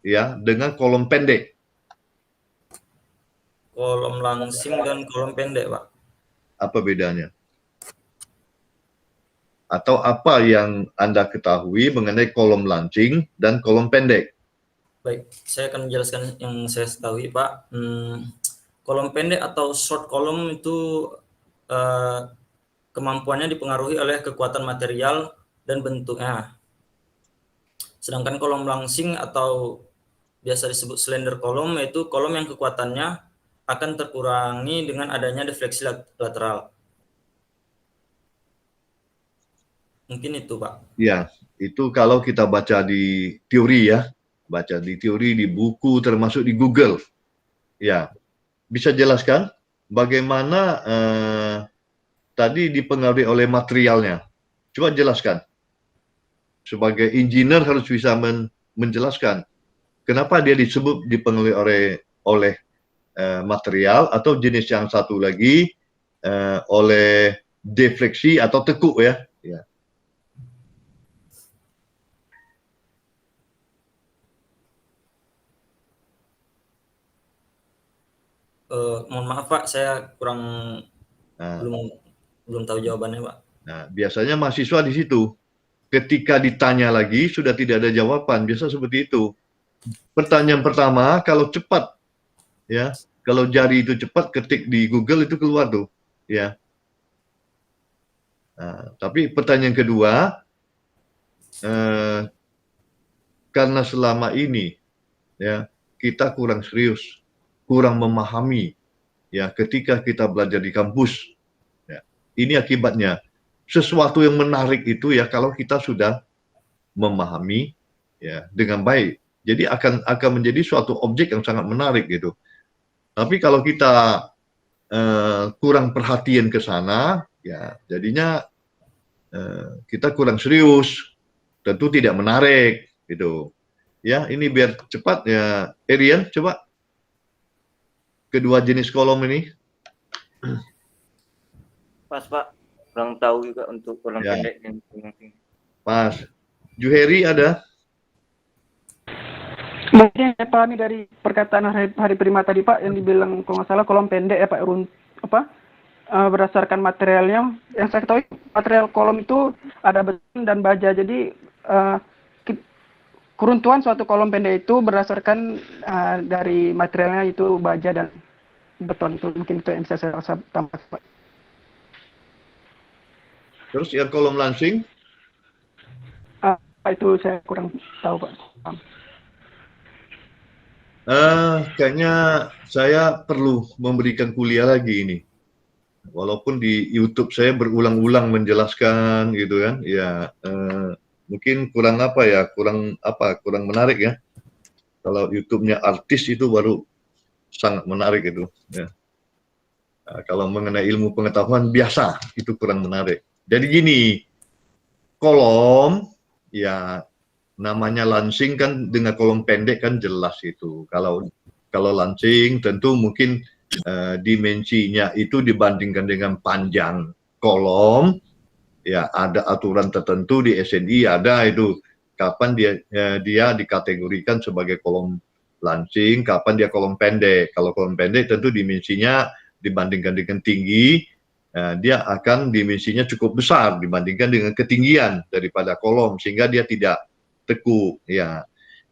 ya dengan kolom pendek? Kolom langsing dan kolom pendek Pak. Apa bedanya? Atau apa yang Anda ketahui mengenai kolom lansing dan kolom pendek? Baik, saya akan menjelaskan yang saya ketahui, Pak. Kolom pendek atau short column itu kemampuannya dipengaruhi oleh kekuatan material dan bentuknya. Sedangkan kolom langsing atau biasa disebut slender column yaitu kolom yang kekuatannya akan terkurangi dengan adanya defleksi lateral. Mungkin itu, Pak. Ya, itu kalau kita baca di teori ya, baca di teori, di buku, termasuk di Google. Ya, bisa jelaskan bagaimana tadi dipengaruhi oleh materialnya. Coba jelaskan. Sebagai engineer harus bisa menjelaskan kenapa dia disebut dipengaruhi oleh material, atau jenis yang satu lagi oleh defleksi atau tekuk ya. Ya. Mohon maaf, Pak, saya kurang belum tahu jawabannya, Pak. Nah, biasanya mahasiswa di situ ketika ditanya lagi sudah tidak ada jawaban, biasa seperti itu. Pertanyaan pertama, kalau cepat ya, kalau jari itu cepat ketik di Google itu keluar tuh, ya. Nah, tapi pertanyaan kedua, karena selama ini ya kita kurang serius, kurang memahami ya ketika kita belajar di kampus. Ya, ini akibatnya. Sesuatu yang menarik itu ya kalau kita sudah memahami ya dengan baik. Jadi akan menjadi suatu objek yang sangat menarik gitu. Tapi kalau kita kurang perhatian ke sana, ya jadinya kita kurang serius, tentu tidak menarik gitu. Ya, ini biar cepat ya. Erian, coba kedua jenis kolom ini. Pas, Pak. Kurang tahu juga untuk kolom Ya. pendek dan langsing. Pas. Juheri ada? Mungkin yang saya pahami dari perkataan Hari Prima tadi, Pak, yang dibilang kalau nggak salah kolom pendek ya, Pak, berdasarkan materialnya. Yang saya ketahui material kolom itu ada beton dan baja. Jadi keruntuhan suatu kolom pendek itu berdasarkan dari materialnya itu baja dan beton. Itu mungkin itu yang bisa saya tambah, Pak. Terus yang kolom langsing? Itu saya kurang tahu, Pak. Kayaknya saya perlu memberikan kuliah lagi ini. Walaupun di YouTube saya berulang-ulang menjelaskan gitu kan, ya mungkin kurang kurang menarik ya. Kalau YouTube-nya artis itu baru sangat menarik itu. Ya. Kalau mengenai ilmu pengetahuan biasa itu kurang menarik. Jadi gini, kolom ya namanya lansing kan dengan kolom pendek kan jelas itu. Kalau lansing tentu mungkin dimensinya itu dibandingkan dengan panjang kolom ya ada aturan tertentu di SNI ada itu kapan dia dikategorikan sebagai kolom lansing, kapan dia kolom pendek. Kalau kolom pendek tentu dimensinya dibandingkan dengan tinggi dia akan dimensinya cukup besar dibandingkan dengan ketinggian daripada kolom sehingga dia tidak tekuk ya.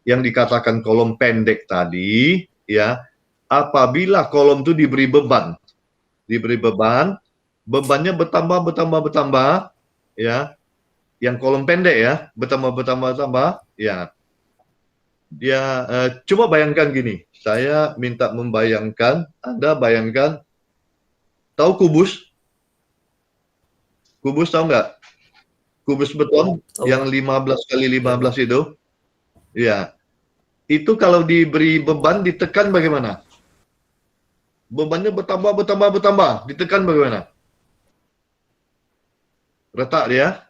Yang dikatakan kolom pendek tadi ya apabila kolom itu diberi beban, bebannya bertambah ya. Yang kolom pendek ya bertambah ya. Dia coba bayangkan gini, saya minta membayangkan, Anda bayangkan tahu kubus? Kubus tahu nggak? Kubus beton yang 15 kali 15 itu. Ya. Itu kalau diberi beban ditekan bagaimana? Bebannya bertambah, ditekan bagaimana? Retak dia?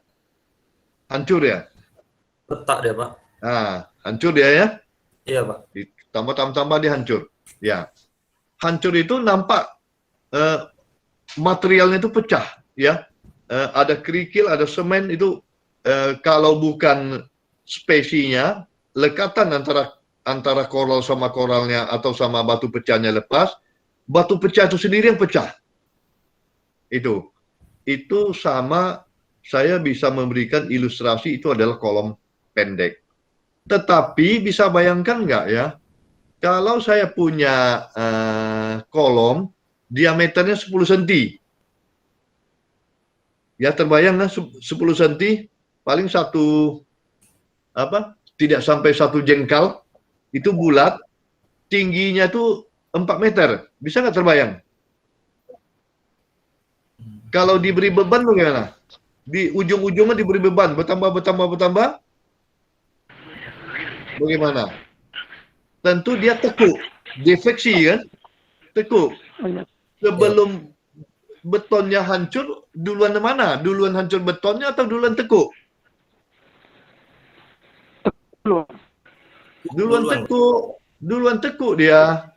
Hancur ya? Retak dia, Pak. Nah, hancur dia ya? Iya, Pak. Ditambah dia hancur. Ya. Hancur itu nampak materialnya itu pecah ya. Ada kerikil, ada semen itu kalau bukan spesinya lekatan antara koral sama koralnya atau sama batu pecahnya lepas, batu pecah itu sendiri yang pecah. Itu sama saya bisa memberikan ilustrasi itu adalah kolom pendek. Tetapi bisa bayangkan nggak ya, kalau saya punya kolom diameternya 10 cm, ya terbayang kan 10 cm, paling tidak sampai 1 jengkal, itu bulat, tingginya tuh 4 meter, bisa nggak terbayang? Kalau diberi beban bagaimana? Di ujung-ujungnya diberi beban, bertambah. Bagaimana? Tentu dia tekuk, defleksi kan? Tekuk. Oh, iya. Sebelum betonnya hancur, duluan mana? Duluan hancur betonnya atau duluan tekuk? Belum. Duluan tekuk dia.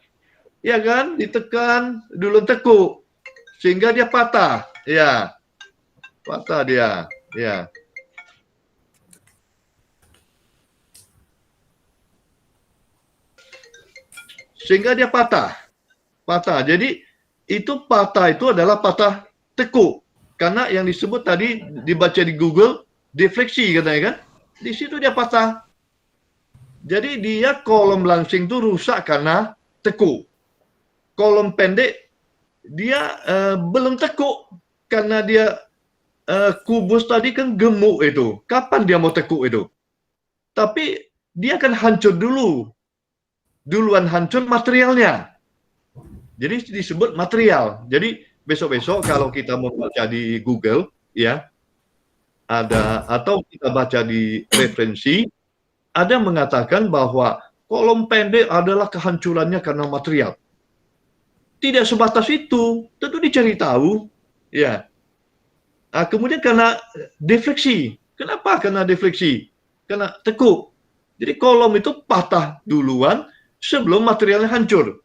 Ya kan? Ditekan, duluan tekuk. Sehingga dia patah. Ya. Patah dia. Ya. Sehingga dia patah. Jadi patah itu adalah patah tekuk. Karena yang disebut tadi dibaca di Google defleksi katanya kan. Di situ dia patah. Jadi dia kolom langsing itu rusak karena tekuk. Kolom pendek dia belum tekuk karena dia kubus tadi kan gemuk itu. Kapan dia mau tekuk itu? Tapi dia akan hancur dulu. Duluan hancur materialnya. Jadi disebut material. Jadi besok-besok kalau kita membaca di Google, ya, atau kita baca di referensi, ada mengatakan bahwa kolom pendek adalah kehancurannya karena material. Tidak sebatas itu, tentu dicari tahu, ya. Kemudian karena defleksi. Kenapa karena defleksi? Karena tekuk. Jadi kolom itu patah duluan sebelum materialnya hancur.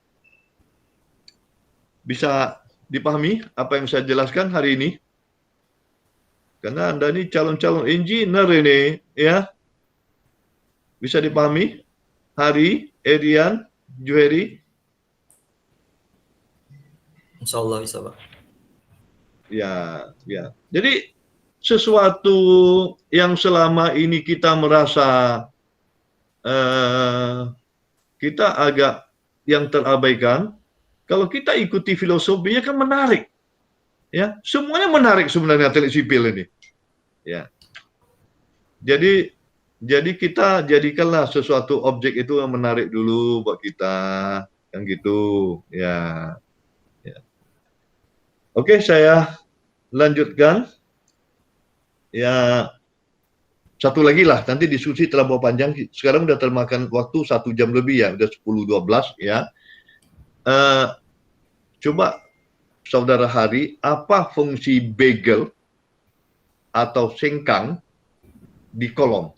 Bisa dipahami apa yang saya jelaskan hari ini? Karena Anda ini calon-calon engineer ini, ya. Bisa dipahami? Hari, Edian, Juheri? Insya Allah bisa, Pak. Ya. Jadi sesuatu yang selama ini kita merasa kita agak yang terabaikan, kalau kita ikuti filosofinya kan menarik. Ya, semuanya menarik sebenarnya teknik sipil ini. Ya. Jadi kita jadikanlah sesuatu objek itu yang menarik dulu buat kita, yang gitu. Ya. Oke, saya lanjutkan. Ya, satu lagi lah, nanti diskusi terlalu panjang. Sekarang udah termakan waktu 1 jam lebih ya, udah 10-12 ya. Coba Saudara Hari, apa fungsi begal atau sengkang di kolom?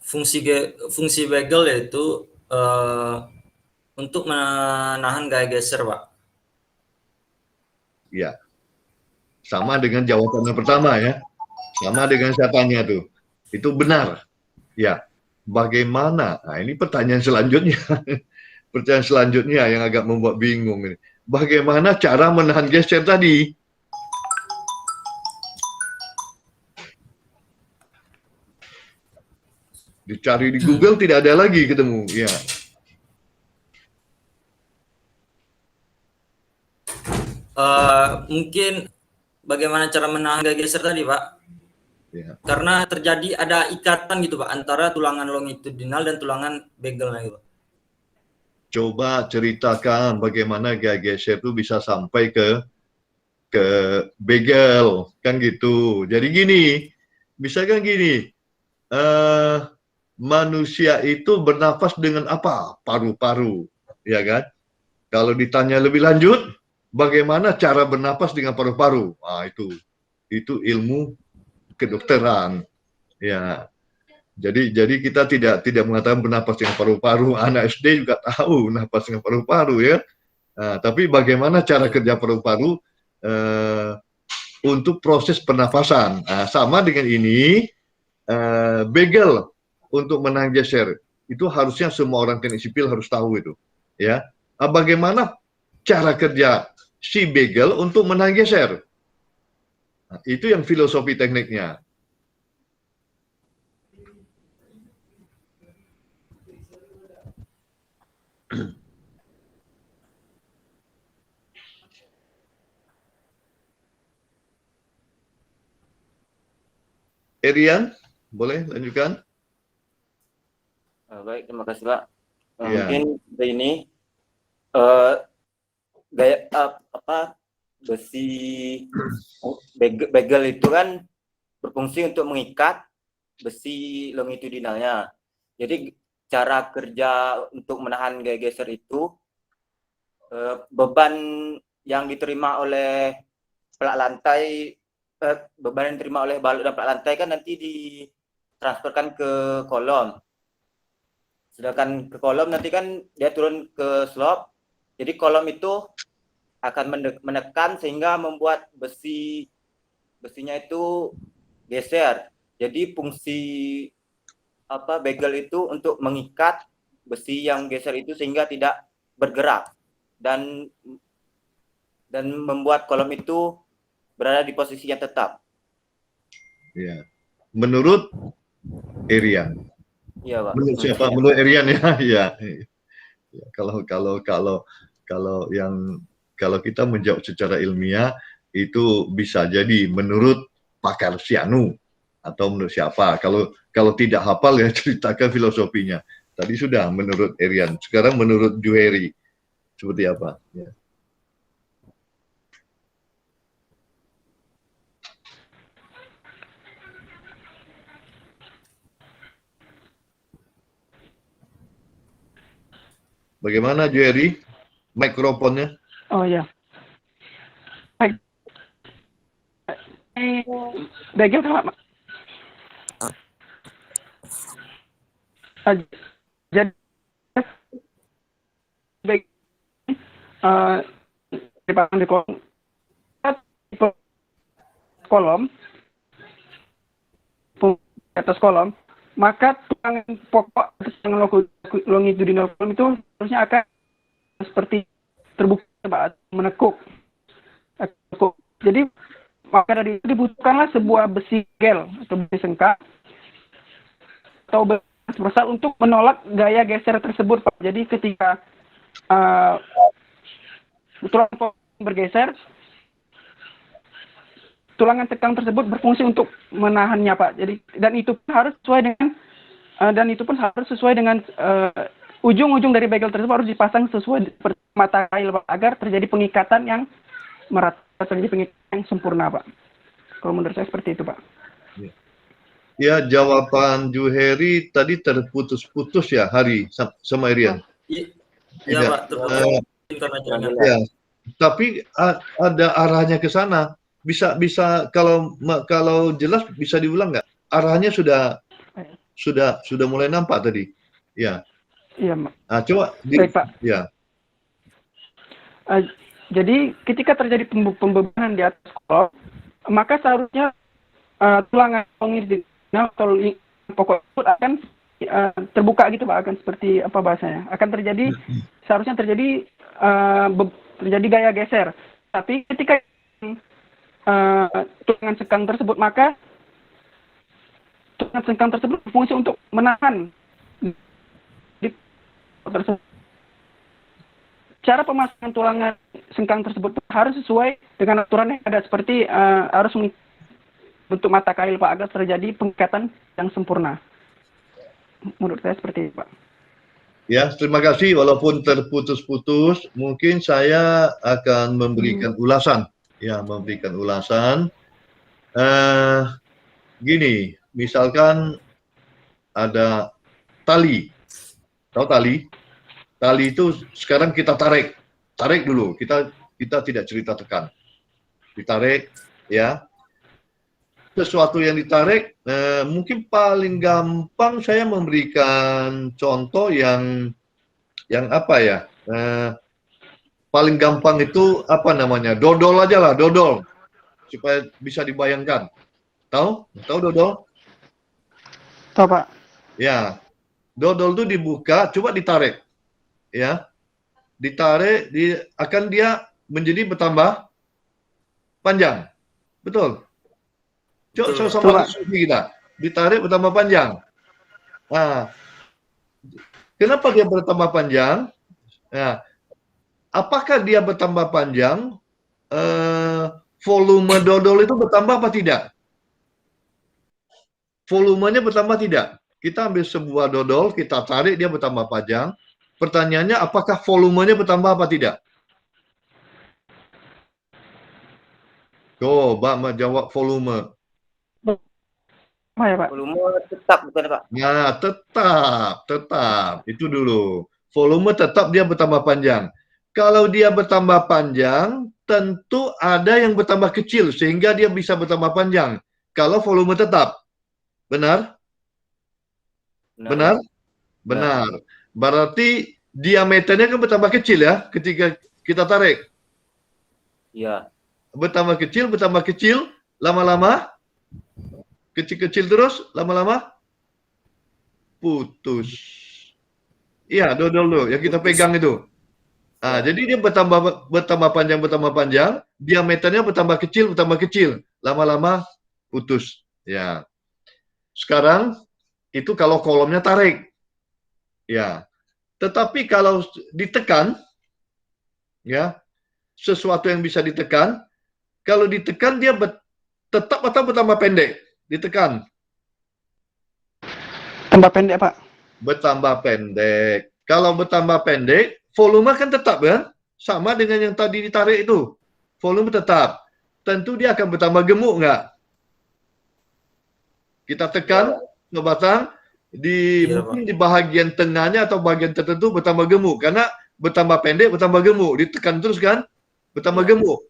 Fungsi begal yaitu untuk menahan gaya geser, Pak. Ya, sama dengan jawaban yang pertama ya. Sama dengan saya tanya tuh. Itu benar. Ya, bagaimana? Nah, ini pertanyaan selanjutnya. Pertanyaan selanjutnya yang agak membuat bingung ini. Bagaimana cara menahan geser tadi? Dicari di Google tidak ada lagi ketemu. Ya. Mungkin bagaimana cara menahan gaya geser tadi, Pak? Ya. Karena terjadi ada ikatan gitu, Pak, antara tulangan longitudinal dan tulangan begal gitu. Coba ceritakan bagaimana gaya geser itu bisa sampai ke begal, kan gitu. Jadi gini, misalkan gini, manusia itu bernafas dengan apa? Paru-paru, ya kan? Kalau ditanya lebih lanjut, bagaimana cara bernafas dengan paru-paru? Itu ilmu kedokteran, ya. Jadi kita tidak mengatakan bernafas dengan paru-paru. Anak SD juga tahu nafas dengan paru-paru ya. Tapi bagaimana cara kerja paru-paru untuk proses pernafasan? Sama dengan ini, begal untuk menahan geser itu harusnya semua orang teknik sipil harus tahu itu. Ya, bagaimana cara kerja si begal untuk menahan geser? Itu yang filosofi tekniknya. Erian, boleh lanjutkan? Baik, terima kasih Pak. Iya. Mungkin ini gaya besi bagel itu kan berfungsi untuk mengikat besi longitudinalnya. Jadi cara kerja untuk menahan gaya geser itu beban yang diterima oleh pelak lantai, beban yang diterima oleh balut dan pelak lantai kan nanti ditransferkan ke kolom. Sedangkan ke kolom nanti kan dia turun ke slop. Jadi kolom itu akan menekan sehingga membuat besinya itu geser. Jadi fungsi bagel itu untuk mengikat besi yang geser itu sehingga tidak bergerak dan membuat kolom itu berada di posisi yang tetap. Ya. Menurut Erian. Iya, Pak. Menurut siapa? Menurut Erian ya. Ya. Ya. Kalau kita menjawab secara ilmiah itu bisa jadi menurut pakar Sianu atau menurut siapa. Kalau tidak hafal ya ceritakan filosofinya. Tadi sudah menurut Erian. Sekarang menurut Juheri seperti apa? Ya. Bagaimana Juheri? Mikrofonnya? Oh ya. Baik. Bagel kan Pak? Jadi dipasang di kolom di atas kolom, maka tulangan pokok tulangan longitudinal kolom itu harusnya akan seperti terbuka Pak, menekuk. Jadi maka dari itu dibutuhkanlah sebuah besi gel atau besi sengkak atau bersal untuk menolak gaya geser tersebut Pak. Jadi ketika tulangan pokok bergeser, tulangan tegang tersebut berfungsi untuk menahannya Pak. Jadi dan itu pun harus sesuai dengan ujung-ujung dari bagel tersebut harus dipasang sesuai mata kail Pak, agar terjadi pengikatan yang merata, terjadi pengikatan yang sempurna Pak. Kalau menurut saya seperti itu Pak. Ya, jawaban Juheri tadi terputus-putus ya Hari sama Erian. Iya Pak, terputus karena jaringan. Ya, tapi ada arahnya ke sana. Bisa kalau jelas bisa diulang nggak? Arahnya sudah mulai nampak tadi. Ya. Iya, Pak. Nah, coba Baik, Pak. Ya. Jadi ketika terjadi pembebanan di atas kolom, maka seharusnya tulangan longitudinal atau pokok tersebut akan terbuka gitu Pak, akan seperti apa bahasanya? Akan terjadi seharusnya terjadi gaya geser. Tapi ketika tulangan sengkang tersebut, maka tulangan sengkang tersebut berfungsi untuk menahan tersebut. Cara pemasangan tulangan sengkang tersebut harus sesuai dengan aturan yang ada, seperti harus bentuk mata kail Pak, agar terjadi pengikatan yang sempurna. Menurut saya seperti itu Pak. Ya, terima kasih. Walaupun terputus-putus, mungkin saya akan memberikan ulasan. Ya, memberikan ulasan. Gini, misalkan ada tali. Tahu tali? Tali itu sekarang kita tarik dulu. Kita tidak cerita tekan. Ditarik, ya. Sesuatu yang ditarik, mungkin paling gampang saya memberikan contoh yang apa ya? Paling gampang itu apa namanya? Dodol aja lah, dodol, supaya bisa dibayangkan. Tahu dodol? Tahu Pak. Ya, dodol itu dibuka, coba ditarik. Ya, ditarik, akan dia menjadi bertambah panjang, betul? Coba sama diskusi kita, ditarik bertambah panjang. Nah, kenapa dia bertambah panjang? Nah, apakah dia bertambah panjang? Volume dodol itu bertambah apa tidak? Volumenya bertambah tidak? Kita ambil sebuah dodol, kita tarik, dia bertambah panjang. Pertanyaannya, apakah volumenya bertambah apa tidak? Coba menjawab volume. Apa ya Pak? Volume tetap bukan Pak? Nah, tetap. Itu dulu. Volume tetap dia bertambah panjang. Kalau dia bertambah panjang, tentu ada yang bertambah kecil sehingga dia bisa bertambah panjang. Kalau volume tetap. Benar? Benar? Benar. Berarti diameternya kan bertambah kecil ya ketika kita tarik. Iya. Bertambah kecil, lama-lama kecil-kecil terus, lama-lama putus. Iya, dodol yang kita pegang itu. Ah, jadi dia bertambah panjang, diameternya bertambah kecil, lama-lama putus. Ya. Sekarang itu kalau kolomnya tarik. Ya. Tetapi kalau ditekan, ya, sesuatu yang bisa ditekan, kalau ditekan dia tetap atau bertambah pendek? Ditekan. Tambah pendek Pak. Bertambah pendek. Kalau bertambah pendek, volume kan tetap kan? Sama dengan yang tadi ditarik itu. Volume tetap. Tentu dia akan bertambah gemuk nggak? Kita tekan ke batang, mungkin di bahagian tengahnya atau bagian tertentu bertambah gemuk. Karena bertambah pendek, bertambah gemuk. Ditekan terus kan? Bertambah gemuk.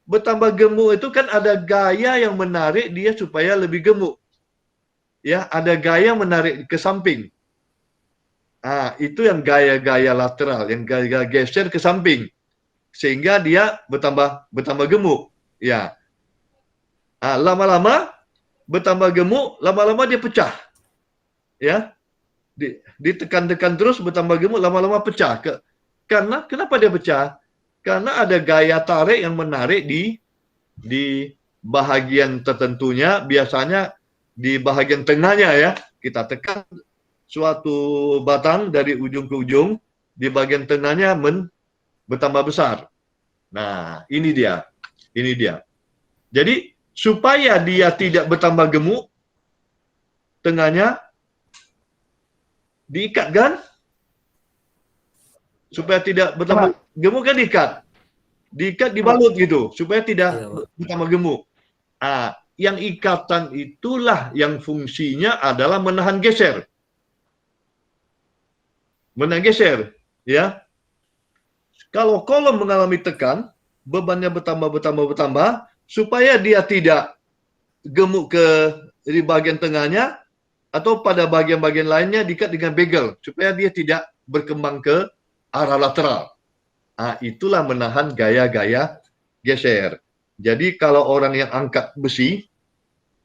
Bertambah gemuk itu kan ada gaya yang menarik dia supaya lebih gemuk. Ya, ada gaya menarik ke samping. Ah, itu yang gaya-gaya lateral, yang gaya geser ke samping. Sehingga dia bertambah gemuk. Ya. Ah, lama-lama bertambah gemuk, lama-lama dia pecah. Ya. Ditekan-tekan terus bertambah gemuk, lama-lama pecah. Karena kenapa dia pecah? Karena ada gaya tarik yang menarik di bahagian tertentunya, biasanya di bahagian tengahnya ya. Kita tekan suatu batang dari ujung ke ujung, di bagian tengahnya bertambah besar. Nah, ini dia. Ini dia. Jadi, supaya dia tidak bertambah gemuk, tengahnya diikat kan? Supaya tidak bertambah gemuk kan diikat dibalut gitu supaya tidak bertambah gemuk. Ah, yang ikatan itulah yang fungsinya adalah menahan geser. Menahan geser, ya. Kalau kolom mengalami tekan, bebannya bertambah supaya dia tidak gemuk di bagian tengahnya atau pada bagian-bagian lainnya diikat dengan begel supaya dia tidak berkembang ke arah lateral. Ah, itulah menahan gaya-gaya geser. Jadi kalau orang yang angkat besi,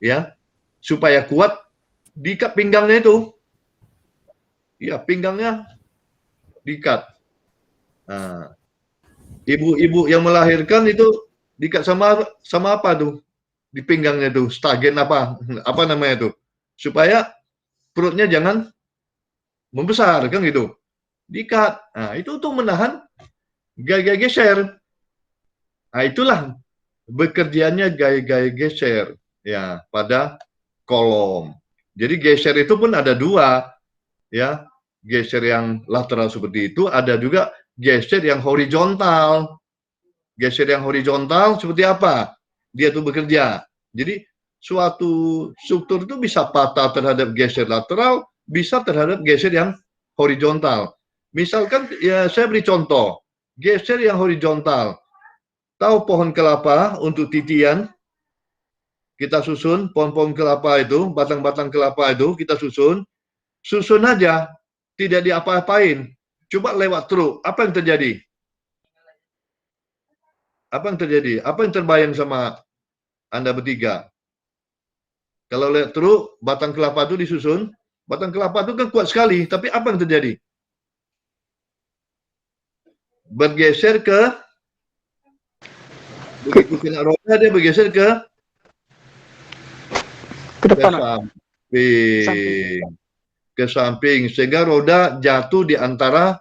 ya, supaya kuat, diikat pinggangnya itu. Ya, pinggangnya diikat. Nah, ibu-ibu yang melahirkan itu diikat sama apa tuh? Di pinggangnya tuh, stagen apa namanya tuh? Supaya perutnya jangan membesar, kan gitu. Diikat. Nah, itu untuk menahan gaya-gaya geser. Nah, itulah bekerjanya gaya-gaya geser ya pada kolom. Jadi geser itu pun ada dua, ya. Geser yang lateral seperti itu, ada juga geser yang horizontal. Geser yang horizontal seperti apa? Dia tuh bekerja. Jadi suatu struktur itu bisa patah terhadap geser lateral, bisa terhadap geser yang horizontal. Misalkan ya saya beri contoh, geser yang horizontal. Tahu pohon kelapa untuk titian? Kita susun pohon-pohon kelapa itu, batang-batang kelapa itu kita susun. Susun aja, tidak diapa-apain. Coba lewat truk, apa yang terjadi? Apa yang terjadi? Apa yang terbayang sama Anda bertiga? Kalau lewat truk, batang kelapa itu disusun, batang kelapa itu kan kuat sekali, tapi apa yang terjadi? Bergeser ke begitu kena roda dia bergeser ke depan. Ke samping sehingga roda jatuh di antara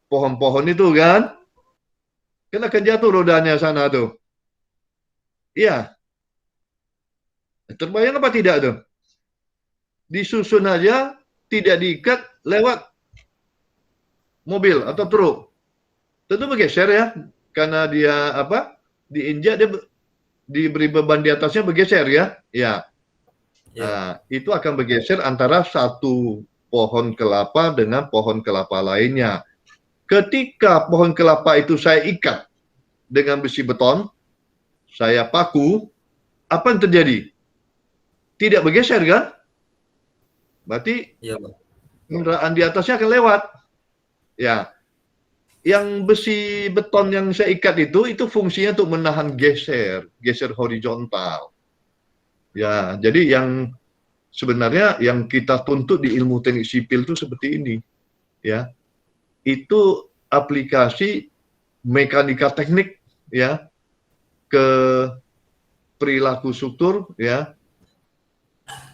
pohon-pohon itu kan akan jatuh rodanya sana tuh. Iya, terbayang apa tidak tuh? Disusun aja, tidak diikat lewat mobil atau truk. Tentu bergeser ya, karena dia diinjak, dia diberi beban di atasnya bergeser ya. Ya, nah, itu akan bergeser antara satu pohon kelapa dengan pohon kelapa lainnya. Ketika pohon kelapa itu saya ikat dengan besi beton, saya paku, apa yang terjadi? Tidak bergeser kan? Berarti kendaraan di atasnya akan lewat. Ya, yang besi beton yang saya ikat itu fungsinya untuk menahan geser horizontal. Ya, jadi yang sebenarnya yang kita tuntut di ilmu teknik sipil itu seperti ini. Ya, itu aplikasi mekanika teknik ya ke perilaku struktur ya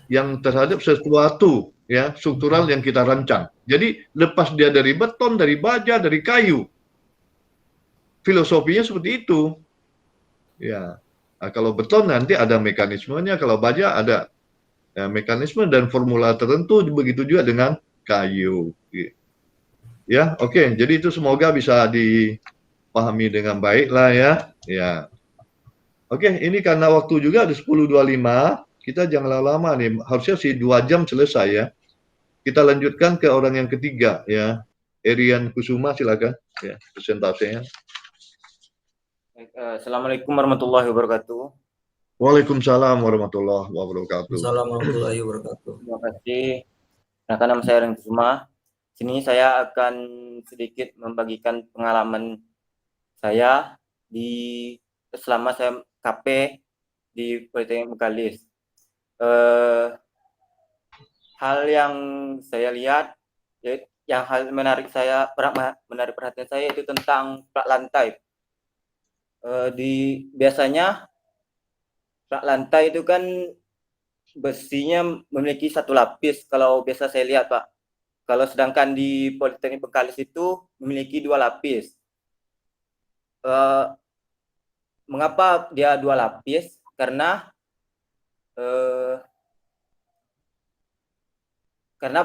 yang terhadap sesuatu ya struktural yang kita rancang. Jadi lepas dia dari beton, dari baja, dari kayu, filosofinya seperti itu. Ya, nah, kalau beton nanti ada mekanismenya, kalau baja ada mekanisme dan formula tertentu. Begitu juga dengan kayu. Ya, oke. Jadi itu semoga bisa dipahami dengan baik lah ya. Ya. Oke, ini karena waktu juga ada 10.25. Kita jangan lama-lama nih, harusnya sih 2 jam selesai ya. Kita lanjutkan ke orang yang ketiga ya. Erian Kusuma silakan ya presentasenya. Assalamualaikum warahmatullahi wabarakatuh. Waalaikumsalam warahmatullahi wabarakatuh. Assalamualaikum warahmatullahi wabarakatuh. Terima kasih. Nah, nama saya Erian Kusuma. Sini saya akan sedikit membagikan pengalaman saya selama saya KP di Politeknik Bengkalis. Hal yang saya lihat, yang hal menarik perhatian saya itu tentang plat lantai. Biasanya plat lantai itu kan besinya memiliki 1 lapis. Kalau biasa saya lihat Pak. Kalau sedangkan di Politeknik Bengkalis itu memiliki 2 lapis. Mengapa dia 2 lapis? Karena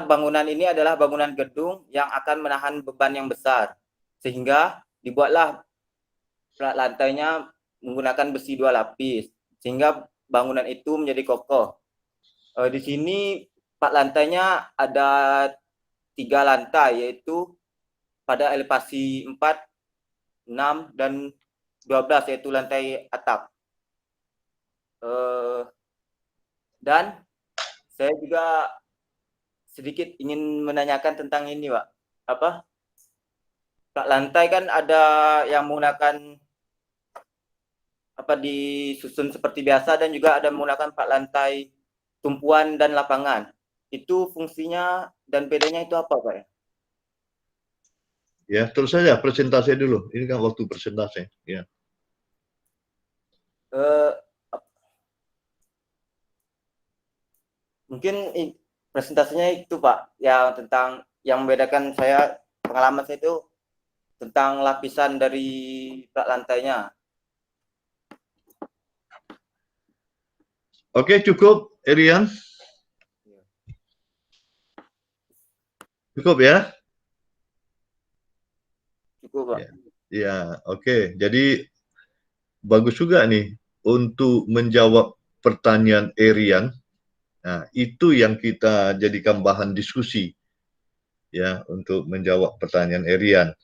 bangunan ini adalah bangunan gedung yang akan menahan beban yang besar, sehingga dibuatlah plat lantainya menggunakan besi 2 lapis, sehingga bangunan itu menjadi kokoh. Di sini plat lantainya ada 3 lantai, yaitu pada elevasi 4, 6, dan 12, yaitu lantai atap. Dan saya juga sedikit ingin menanyakan tentang ini, Pak. Plat lantai kan ada yang menggunakan disusun seperti biasa dan juga ada menggunakan plat lantai tumpuan dan lapangan. Itu fungsinya dan bedanya itu apa, Pak? Ya, terus saja presentasi dulu. Ini kan waktu presentasi. Ya. Mungkin presentasinya itu Pak, yang tentang yang membedakan pengalaman saya itu tentang lapisan dari plat lantainya. Oke, cukup Erian. Cukup ya? Cukup Pak. Ya, oke. Jadi bagus juga nih untuk menjawab pertanyaan Erian. Nah, itu yang kita jadikan bahan diskusi ya untuk menjawab pertanyaan Erian.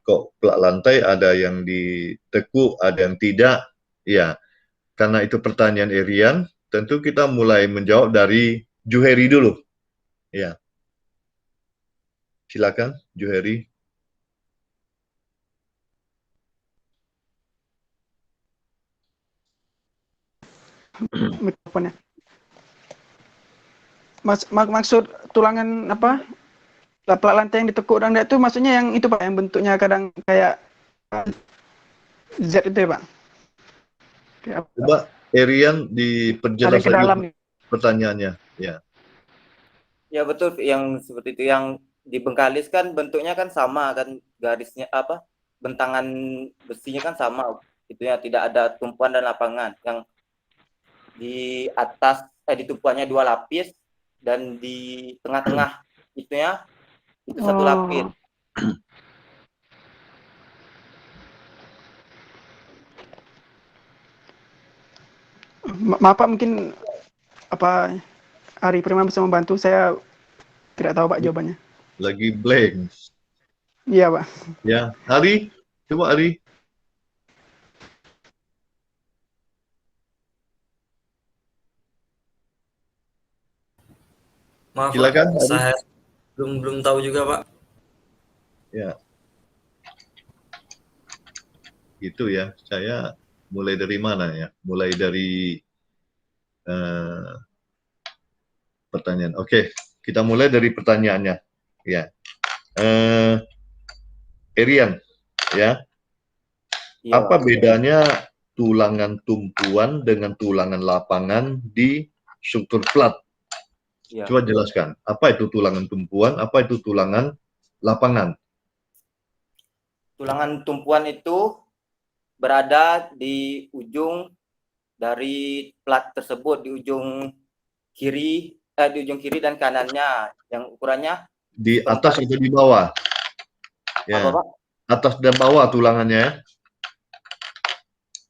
Kok plat lantai ada yang ditekuk, ada yang tidak? Ya, karena itu pertanyaan Erian, tentu kita mulai menjawab dari Juheri dulu. Ya, silakan Juheri. Mikrofonnya. Maksud tulangan plat lantai yang ditekuk dan itu maksudnya yang itu Pak, yang bentuknya kadang kayak Z itu ya Pak? Coba Erian diperjelas lagi pertanyaannya. Ya. Ya betul, yang seperti itu, yang di Bengkalis kan bentuknya kan sama kan, garisnya apa, bentangan besinya kan sama, itu ya, tidak ada tumpuan dan lapangan. Yang di atas di tumpuannya 2 lapis dan di tengah-tengah itunya itu 1 lapis. Oh, maaf Pak, mungkin apa Ari Prima bisa membantu? Saya tidak tahu Pak jawabannya. Lagi blank. Iya Pak. Ya, Ari, coba Ari. Maaf Pak, Silakan, Ari. saya belum tahu juga Pak. Ya, gitu ya. Saya mulai dari mana ya? Mulai dari pertanyaan. Oke, kita mulai dari pertanyaannya. Ya, Erian, ya. Iya, Apa Pak. bedanya tulangan tumpuan dengan tulangan lapangan di struktur plat? Iya. Coba jelaskan. Apa itu tulangan tumpuan? Apa itu tulangan lapangan? Tulangan tumpuan itu berada di ujung dari plat tersebut, di ujung kiri dan kanannya, yang ukurannya Di atas atau di bawah? apa Ya, Pak? atas dan bawah tulangannya ya.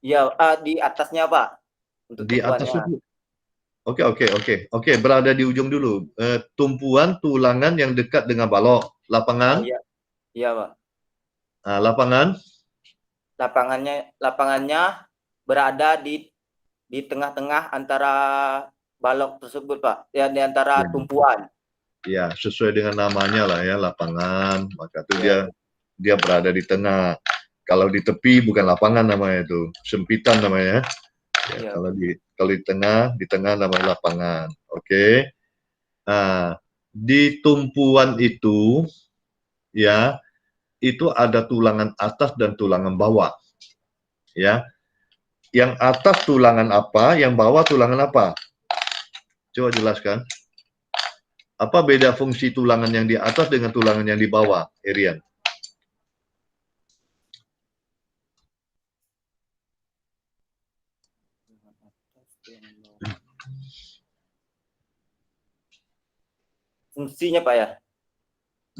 Iya, di atasnya Pak, untuk Di atas tumpuannya. itu. Oke. Berada di ujung dulu. Tumpuan tulangan yang dekat dengan balok. Lapangan. Iya, iya Pak. Lapangan. Lapangannya berada di tengah-tengah antara balok tersebut Pak, ya, di antara Ya. tumpuan. Ya, sesuai dengan namanya lah ya, lapangan. Maka itu Ya. dia berada di tengah. Kalau di tepi bukan lapangan namanya itu, sempitan namanya. Ya, Ya. kalau di tengah namanya lapangan. Oke. Nah, di tumpuan itu ya, itu ada tulangan atas dan tulangan bawah. Ya. Yang atas tulangan apa, yang bawah tulangan apa? Coba jelaskan. Apa beda fungsi tulangan yang di atas dengan tulangan yang di bawah, Erian? Fungsinya Pak ya.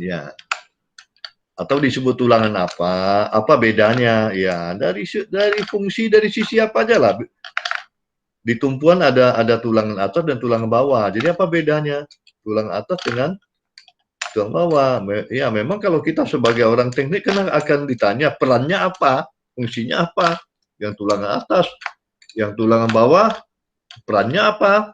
Ya. Atau disebut tulangan apa? Apa bedanya? Ya, dari fungsi dari sisi apa aja lah. Di tumpuan ada tulangan atas dan tulangan bawah. Jadi apa bedanya? Tulang atas dengan tulang bawah. Ya, memang kalau kita sebagai orang teknik kan akan ditanya perannya apa, fungsinya apa. Yang tulangan atas, yang tulangan bawah, perannya apa?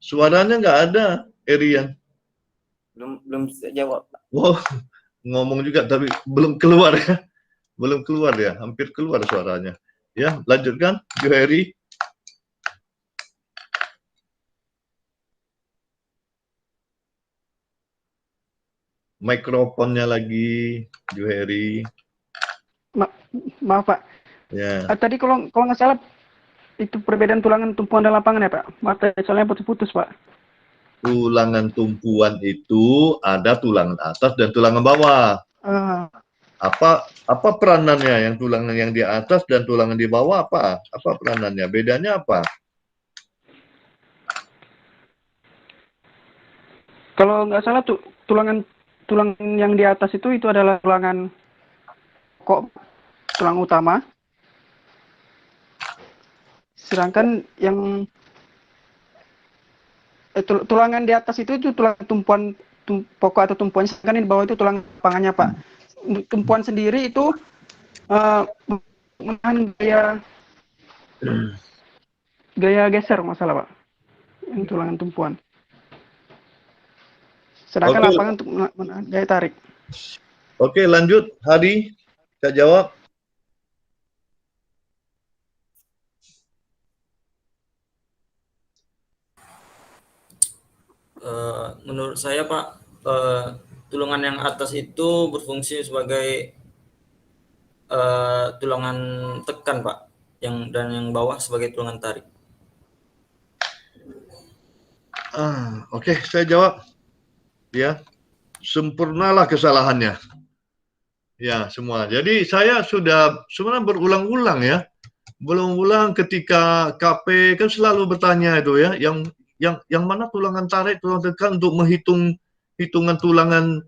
Suaranya nggak ada, Erian. Belum bisa jawab Pak. Wow, ngomong juga tapi belum keluar ya. Belum keluar ya, hampir keluar suaranya. Ya, lanjutkan, Johari. Mikrofonnya lagi, Johari. Maaf Pak. Ya. Tadi kalau nggak salah itu perbedaan tulangan tumpuan dan lapangan ya Pak. Maaf, soalnya putus-putus Pak. Tulangan tumpuan itu ada tulangan atas dan tulangan bawah. Apa peranannya yang tulangan yang di atas dan tulangan di bawah apa? Apa peranannya? Bedanya apa? Kalau nggak salah tulangan yang di atas itu adalah tulangan tulang utama. Sedangkan yang tulangan di atas itu tulang tumpuan pokok atau tumpuan, sedangkan di bawah itu tulang lapangannya Pak. Untuk tumpuan sendiri itu menahan gaya geser masalah Pak, yang tulangan tumpuan. Sedangkan lapangan untuk menahan gaya tarik. Oke, lanjut. Hadi, saya jawab. Menurut saya Pak, tulangan yang atas itu berfungsi sebagai tulangan tekan Pak, dan yang bawah sebagai tulangan tarik. Oke, saya jawab. Ya, sempurnalah kesalahannya. Ya, semua. Jadi saya sudah sebenarnya berulang-ulang ya. Berulang-ulang ketika KP kan selalu bertanya itu ya, yang mana tulangan tarik, tulangan tekan untuk menghitung hitungan tulangan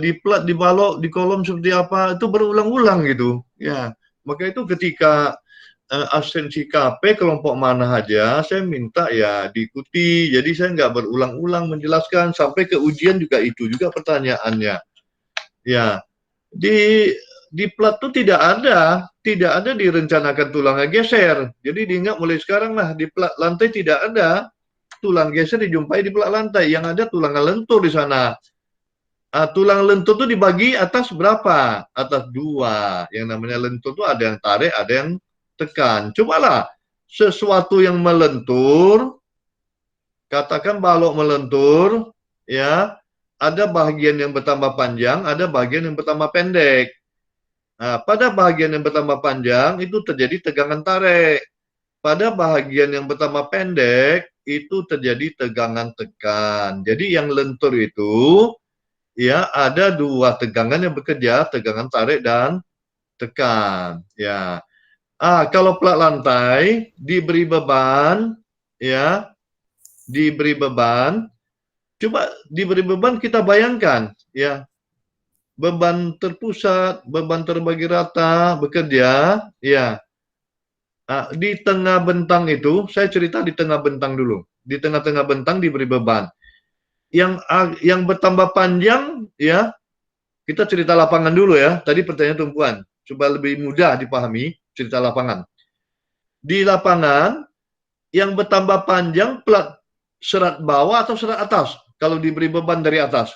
di plat, di balok, di kolom seperti apa, itu berulang-ulang gitu. Ya, maka itu ketika absensi KP kelompok mana aja, saya minta ya diikuti. Jadi saya nggak berulang-ulang menjelaskan sampai ke ujian juga itu juga pertanyaannya. Ya, di plat itu tidak ada direncanakan tulangnya geser. Jadi diingat mulai sekarang lah di plat lantai tidak ada tulang geser dijumpai di plat lantai. Yang ada tulang lentur di sana. Tulang lentur itu dibagi atas berapa? Atas 2. Yang namanya lentur itu ada yang tarik, ada yang tekan. Cobalah sesuatu yang melentur, katakan balok melentur, ya, ada bagian yang bertambah panjang, ada bagian yang bertambah pendek. Nah, pada bagian yang bertambah panjang itu terjadi tegangan tarik. Pada bagian yang bertambah pendek itu terjadi tegangan tekan. Jadi yang lentur itu ya ada 2 tegangan yang bekerja, tegangan tarik dan tekan. Ya. Kalau plat lantai diberi beban, ya, diberi beban, coba diberi beban kita bayangkan, ya, beban terpusat, beban terbagi rata, bekerja, ya. Di tengah bentang itu, saya cerita di tengah bentang dulu. Di tengah-tengah bentang diberi beban. Yang bertambah panjang, ya, kita cerita lapangan dulu ya. Tadi pertanyaan tumpuan, supaya lebih mudah dipahami cerita lapangan. Di lapangan, yang bertambah panjang plat serat bawah atau serat atas? Kalau diberi beban dari atas.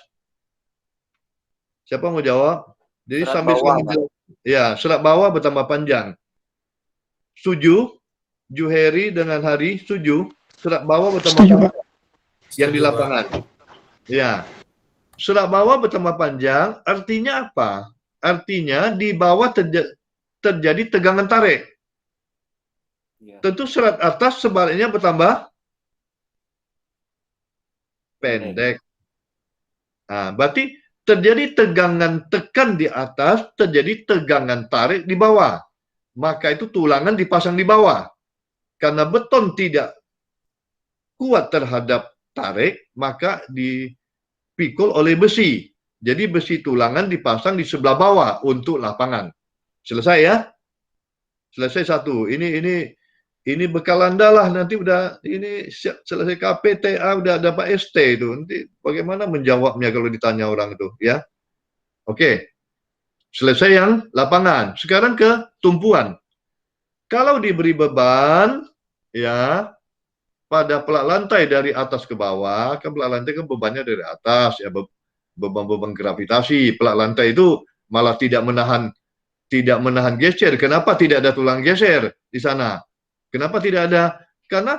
Siapa mau jawab? Jadi Serat sambil bawah, menjawab. Ya, serat bawah bertambah panjang. Setuju? Juheri dengan Hari setuju? Serat bawah bertambah Setuju, panjang. Pak. Yang di Setuju, Pak. lapangan. Ya. Serat bawah bertambah panjang, artinya apa? Artinya di bawah terjadi tegangan tarik. Ya. Tentu serat atas sebaliknya bertambah pendek. Berarti terjadi tegangan tekan di atas, terjadi tegangan tarik di bawah. Maka itu tulangan dipasang di bawah. Karena beton tidak kuat terhadap tarik, maka dipikul oleh besi. Jadi besi tulangan dipasang di sebelah bawah untuk lapangan. Selesai ya? Selesai satu. Ini bekal Anda lah, nanti udah ini selesai KPTA udah dapat ST itu. Nanti bagaimana menjawabnya kalau ditanya orang itu, ya? Oke. Selesai yang lapangan. Sekarang ke tumpuan. Kalau diberi beban, ya, pada plat lantai dari atas ke bawah, kan plat lantai kan bebannya dari atas, ya, beban-beban gravitasi. Plat lantai itu malah tidak menahan geser. Kenapa tidak ada tulang geser di sana? Kenapa tidak ada? Karena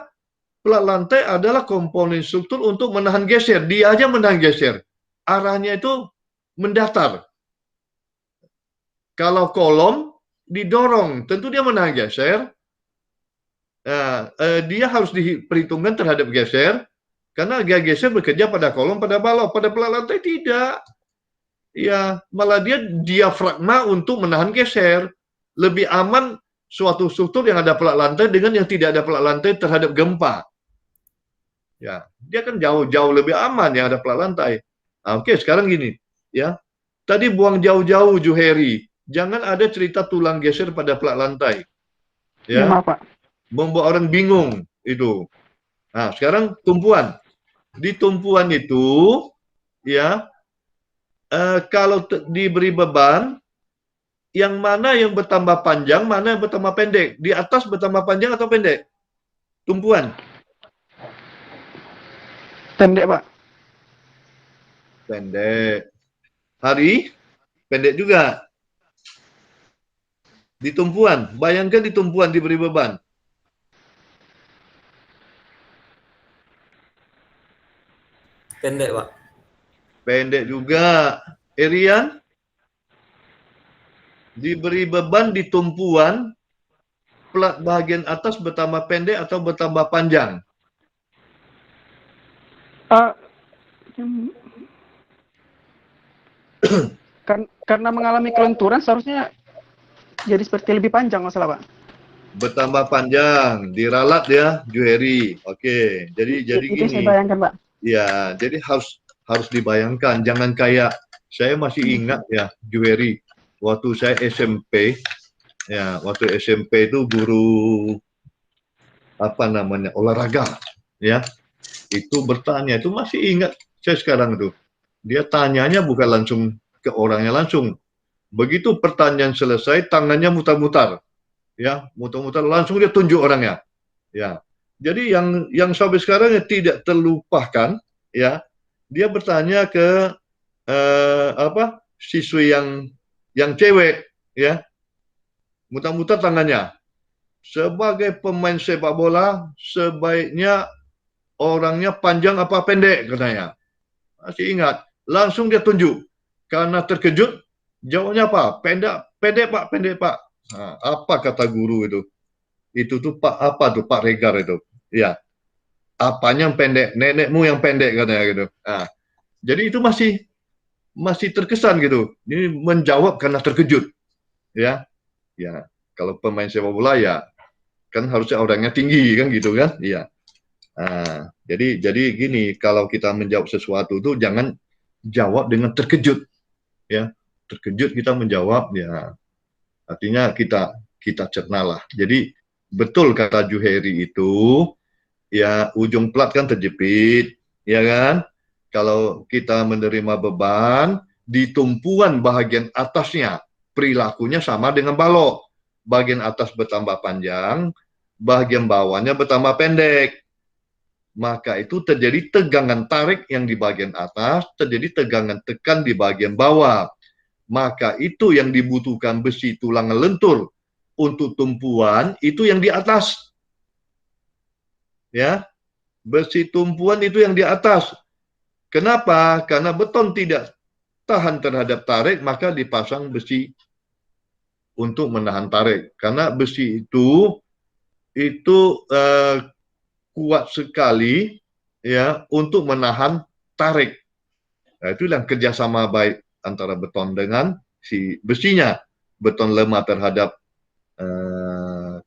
plat lantai adalah komponen struktur untuk menahan geser. Dia aja menahan geser. Arahnya itu mendatar. Kalau kolom didorong, tentu dia menahan geser. Dia harus diperhitungkan terhadap geser, karena geser bekerja pada kolom, pada balok. Pada plat lantai tidak. Ya, malah dia diafragma untuk menahan geser. Lebih aman suatu struktur yang ada plat lantai dengan yang tidak ada plat lantai terhadap gempa. Ya, dia kan jauh-jauh lebih aman yang ada plat lantai. Oke, sekarang gini, ya. Tadi buang jauh-jauh Juheri. Jangan ada cerita tulang geser pada plat lantai. Ya, Maaf, Pak. membuat orang bingung itu. Nah, sekarang tumpuan. Di tumpuan itu, ya, kalau diberi beban, yang mana yang bertambah panjang, mana yang bertambah pendek? Di atas bertambah panjang atau pendek? Tumpuan. Pendek, Pak. Pendek. Hari? Pendek juga. Di tumpuan. Bayangkan di tumpuan diberi beban. Pendek, Pak. Pendek juga. Erian, diberi beban di tumpuan, plat bagian atas bertambah pendek atau bertambah panjang? Eh, karena mengalami kelenturan seharusnya jadi seperti lebih panjang masalah, Pak. Bertambah panjang, diralat ya, Juheri. Oke, jadi Itu saya gini. bayangkan, Pak. Ya, jadi harus dibayangkan. Jangan kayak saya masih ingat ya, Juheri. Waktu saya SMP, ya, waktu SMP itu guru apa namanya olahraga, ya, itu bertanya, itu masih ingat saya sekarang itu. Dia tanyanya bukan langsung ke orangnya langsung. Begitu pertanyaan selesai, tangannya mutar-mutar, ya, mutar-mutar langsung dia tunjuk orangnya, ya. Jadi yang sampai sekarang tidak terlupakan, ya, dia bertanya ke siswi yang cewek, ya, mutar-mutar tangannya. Sebagai pemain sepak bola, sebaiknya orangnya panjang apa pendek, katanya. Masih ingat, langsung dia tunjuk. Karena terkejut, jawabnya apa? Pendek Pak, pendek Pak. Nah, apa kata guru itu? Itu tuh Pak apa tuh Pak Regar itu? Ya, apanya yang pendek? Nenekmu yang pendek katanya gitu. Nah, jadi itu masih terkesan gitu. Ini menjawab karena terkejut, ya. Ya, kalau pemain sepak bola ya kan harusnya orangnya tinggi kan gitu kan? Iya. Nah, jadi gini, kalau kita menjawab sesuatu itu jangan jawab dengan terkejut, ya. Terkejut kita menjawab, ya. Artinya kita cernalah. Jadi betul kata Juheri itu, ya ujung plat kan terjepit, ya kan? Kalau kita menerima beban di tumpuan bagian atasnya, perilakunya sama dengan balok. Bagian atas bertambah panjang, bagian bawahnya bertambah pendek. Maka itu terjadi tegangan tarik yang di bagian atas, terjadi tegangan tekan di bagian bawah. Maka itu yang dibutuhkan besi tulang lentur untuk tumpuan itu yang di atas. Ya, besi tumpuan itu yang di atas. Kenapa? Karena beton tidak tahan terhadap tarik, maka dipasang besi untuk menahan tarik. Karena besi itu kuat sekali ya untuk menahan tarik. Nah, itu yang kerjasama baik antara beton dengan si besinya. Beton lemah terhadap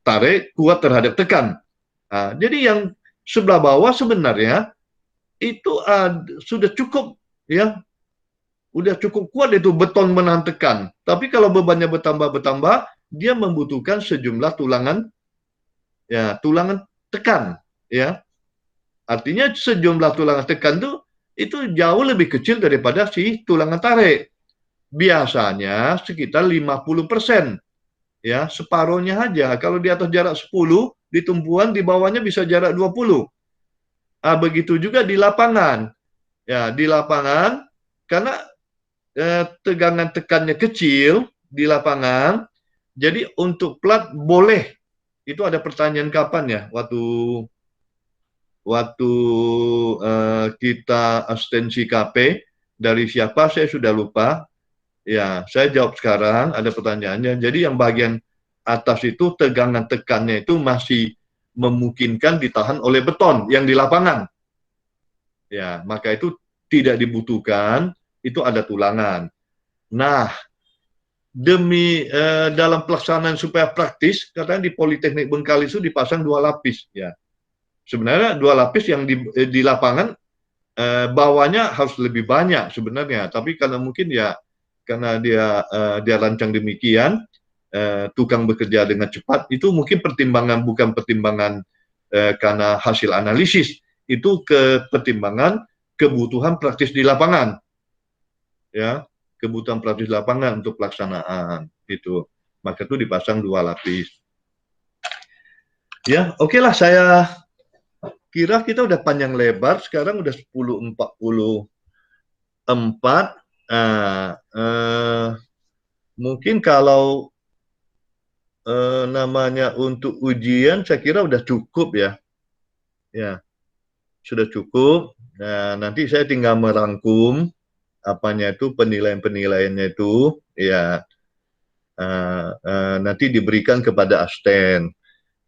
tarik, kuat terhadap tekan. Nah, jadi yang sebelah bawah sebenarnya itu sudah cukup, ya, udah cukup kuat itu beton menahan tekan. Tapi kalau bebannya bertambah, dia membutuhkan sejumlah tulangan, ya, tulangan tekan, ya. Artinya sejumlah tulangan tekan itu jauh lebih kecil daripada si tulangan tarik. Biasanya sekitar 50%, ya, separuhnya aja. Kalau di atas jarak 10, di tumpuan di bawahnya bisa jarak 20. Begitu juga di lapangan. Ya, di lapangan karena tegangan tekannya kecil di lapangan, jadi untuk plat boleh. Itu ada pertanyaan kapan ya? Waktu kita asistensi KP dari siapa saya sudah lupa. Ya, saya jawab sekarang, ada pertanyaannya. Jadi yang bagian atas itu tegangan tekannya itu masih memungkinkan ditahan oleh beton yang di lapangan. Ya, maka itu tidak dibutuhkan, itu ada tulangan. Nah, demi dalam pelaksanaan supaya praktis, katanya di Politeknik Bengkalis itu dipasang 2 lapis. Ya, sebenarnya 2 lapis yang di lapangan bawahnya harus lebih banyak sebenarnya, tapi karena mungkin ya karena dia rancang demikian, tukang bekerja dengan cepat, itu mungkin pertimbangan bukan pertimbangan karena hasil analisis, itu pertimbangan kebutuhan praktis di lapangan, ya, kebutuhan praktis di lapangan untuk pelaksanaan itu, maka itu dipasang 2 lapis. Ya, oke lah, saya kira kita udah panjang lebar, sekarang udah 10.44. Mungkin kalau namanya untuk ujian saya kira udah cukup ya. Ya. sudah cukup. Nah, nanti saya tinggal merangkum apanya itu penilaian-penilaiannya itu, ya nanti diberikan kepada Asten.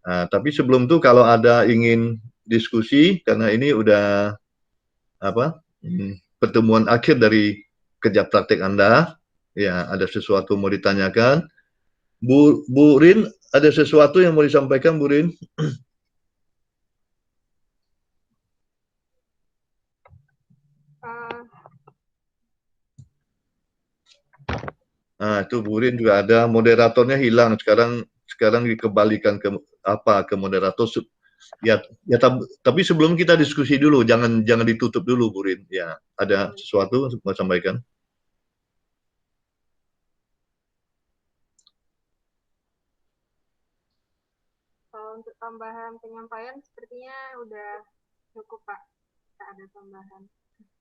Tapi sebelum itu kalau ada ingin diskusi, karena ini udah pertemuan akhir dari kerja praktek Anda, ya ada sesuatu mau ditanyakan. Bu Rin, ada sesuatu yang mau disampaikan, Bu Rin? Itu Bu Rin juga ada, moderatornya hilang, sekarang dikembalikan ke moderator. Ya, tapi sebelum kita diskusi dulu, jangan ditutup dulu, Bu Rin. Ya, ada sesuatu mau sampaikan? Kalau untuk tambahan penyampaian sepertinya udah cukup, Pak. Tak ada tambahan.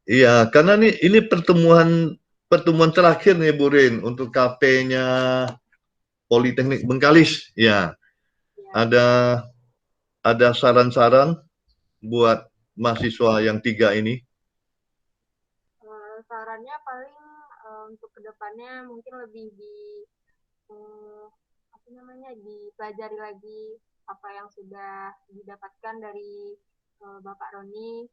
Iya, karena ini pertemuan terakhir nih, Bu Rin, untuk KP-nya Politeknik Bengkalis. Ya, ada saran-saran buat mahasiswa yang 3 ini? Sarannya paling untuk kedepannya mungkin lebih dipelajari lagi apa yang sudah didapatkan dari Bapak Roni,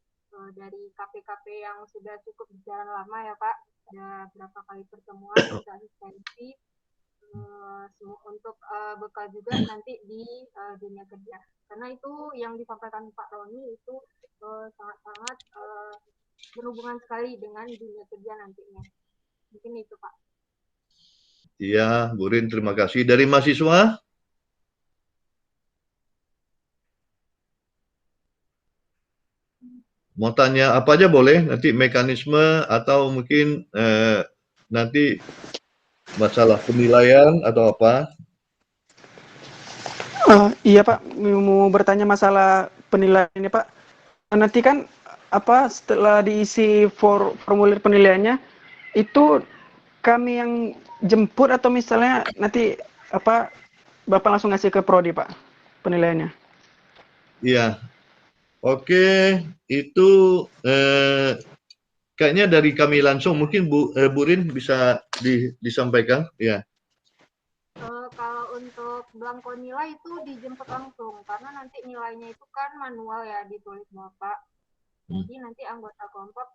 dari KP-KP yang sudah cukup berjalan lama ya Pak, ada berapa kali pertemuan, sudah asistensi, untuk bekal juga nanti di dunia kerja. Karena itu yang disampaikan Pak Roni itu sangat-sangat berhubungan sekali dengan dunia kerja nantinya. Mungkin itu Pak. Iya, Bu Rin, terima kasih. Dari mahasiswa? Mau tanya apa aja boleh, nanti mekanisme atau mungkin nanti masalah penilaian atau apa? Iya Pak, mau bertanya masalah penilaian ini Pak. Nanti kan setelah diisi formulir penilaiannya itu kami yang jemput atau misalnya nanti Bapak langsung ngasih ke prodi Pak penilaiannya? Iya. Oke, itu kayaknya dari kami langsung, mungkin Bu Rin bisa disampaikan, ya. Kalau untuk belangko nilai itu dijemput langsung, karena nanti nilainya itu kan manual ya, ditulis Bapak. Jadi nanti anggota kelompok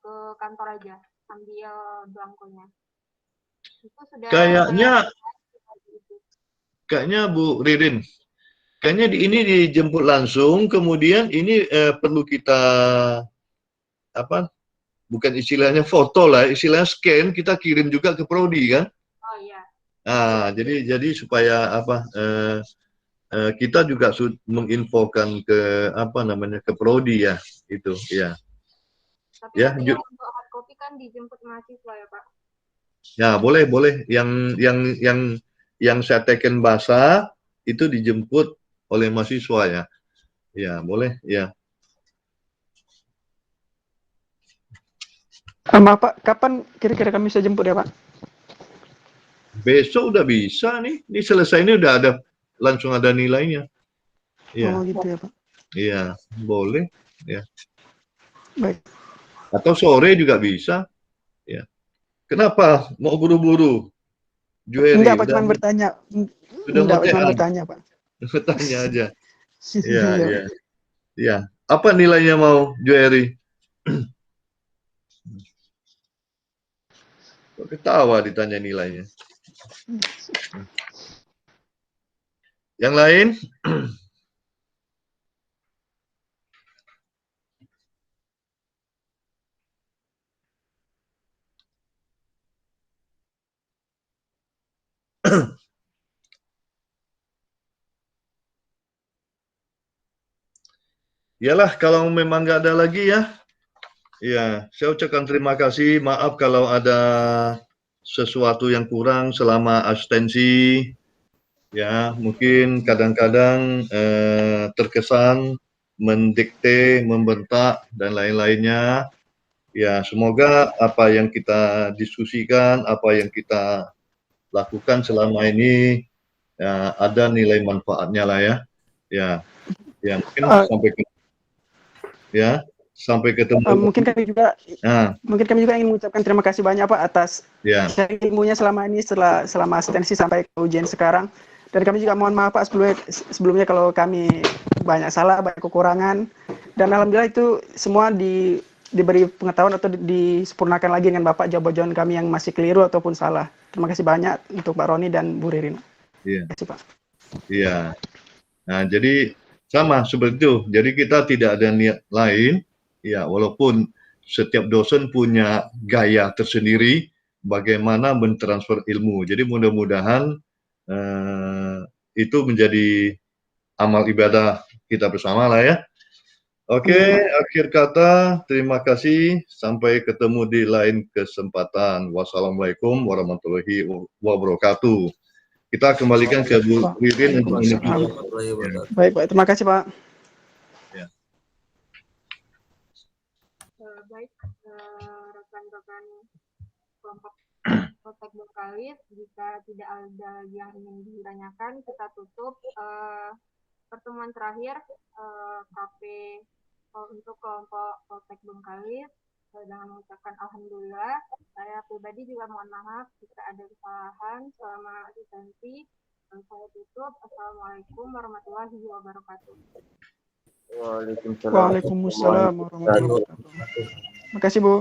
ke kantor aja, ambil belangkonya. Itu sudah kayaknya Bu Ririn, kayaknya ini dijemput langsung, kemudian ini perlu kita bukan istilahnya foto lah, istilahnya scan, kita kirim juga ke prodi kan? Oh iya. Jadi supaya kita juga menginfokan ke ke prodi ya, itu ya. Tapi ya, untuk hard copy kan dijemput mahasiswa ya Pak? Ya boleh. Yang saya teken basah itu dijemput oleh mahasiswa ya. Ya boleh ya. Maaf Pak, kapan kira-kira kami bisa jemput ya Pak? Besok udah bisa nih. Ini selesai ini udah ada, langsung ada nilainya. Ya. Oh gitu ya Pak. Iya, boleh ya. Baik. Atau sore juga bisa. Ya. Kenapa mau buru-buru? Enggak Pak, cuma bertanya. Enggak, cuma bertanya Pak. Bertanya aja. Iya. Iya. Apa nilainya mau Jueri? Ketawa ditanya nilainya. Yang lain? Iyalah, kalau memang nggak ada lagi ya. Ya, saya ucapkan terima kasih. Maaf kalau ada sesuatu yang kurang selama asistensi. Ya, mungkin kadang-kadang terkesan mendikte, membentak, dan lain-lainnya. Ya, semoga apa yang kita diskusikan, apa yang kita lakukan selama ini, ya, ada nilai manfaatnya lah ya. Ya mungkin sampai Ya, sampai ketemu. Mungkin Nah, kami juga ingin mengucapkan terima kasih banyak Pak atas ya, sharing ilmunya selama ini selama asistensi sampai ke ujian sekarang. Dan kami juga mohon maaf Pak sebelumnya kalau kami banyak salah, banyak kekurangan. Dan alhamdulillah itu semua diberi pengetahuan atau disempurnakan lagi dengan Bapak jawaban kami yang masih keliru ataupun salah. Terima kasih banyak untuk Pak Roni dan Bu Ririn. iya, Terima kasih Pak. iya. Nah, jadi sama seperti itu. Jadi kita tidak ada niat lain, ya walaupun setiap dosen punya gaya tersendiri bagaimana mentransfer ilmu. Jadi mudah-mudahan itu menjadi amal ibadah kita bersama lah ya. Oke, akhir kata terima kasih. Sampai ketemu di lain kesempatan. Wassalamualaikum warahmatullahi wabarakatuh. Kita kembalikan ke Bu Ririn untuk menutup. Baik Pak, terima kasih Pak. Ya. Baik, rekan-rekan kelompok Protek Bengkalis, jika tidak ada yang ingin ditanyakan, kita tutup pertemuan terakhir KP untuk kelompok Protek Bengkalis dengan mengucapkan alhamdulillah. Saya pribadi juga mohon maaf jika ada kesalahan selama asistensi. Saya tutup. Assalamualaikum warahmatullahi wabarakatuh. Waalaikumsalam. Waalaikumsalam warahmatullahi wabarakatuh. Terima kasih Bu.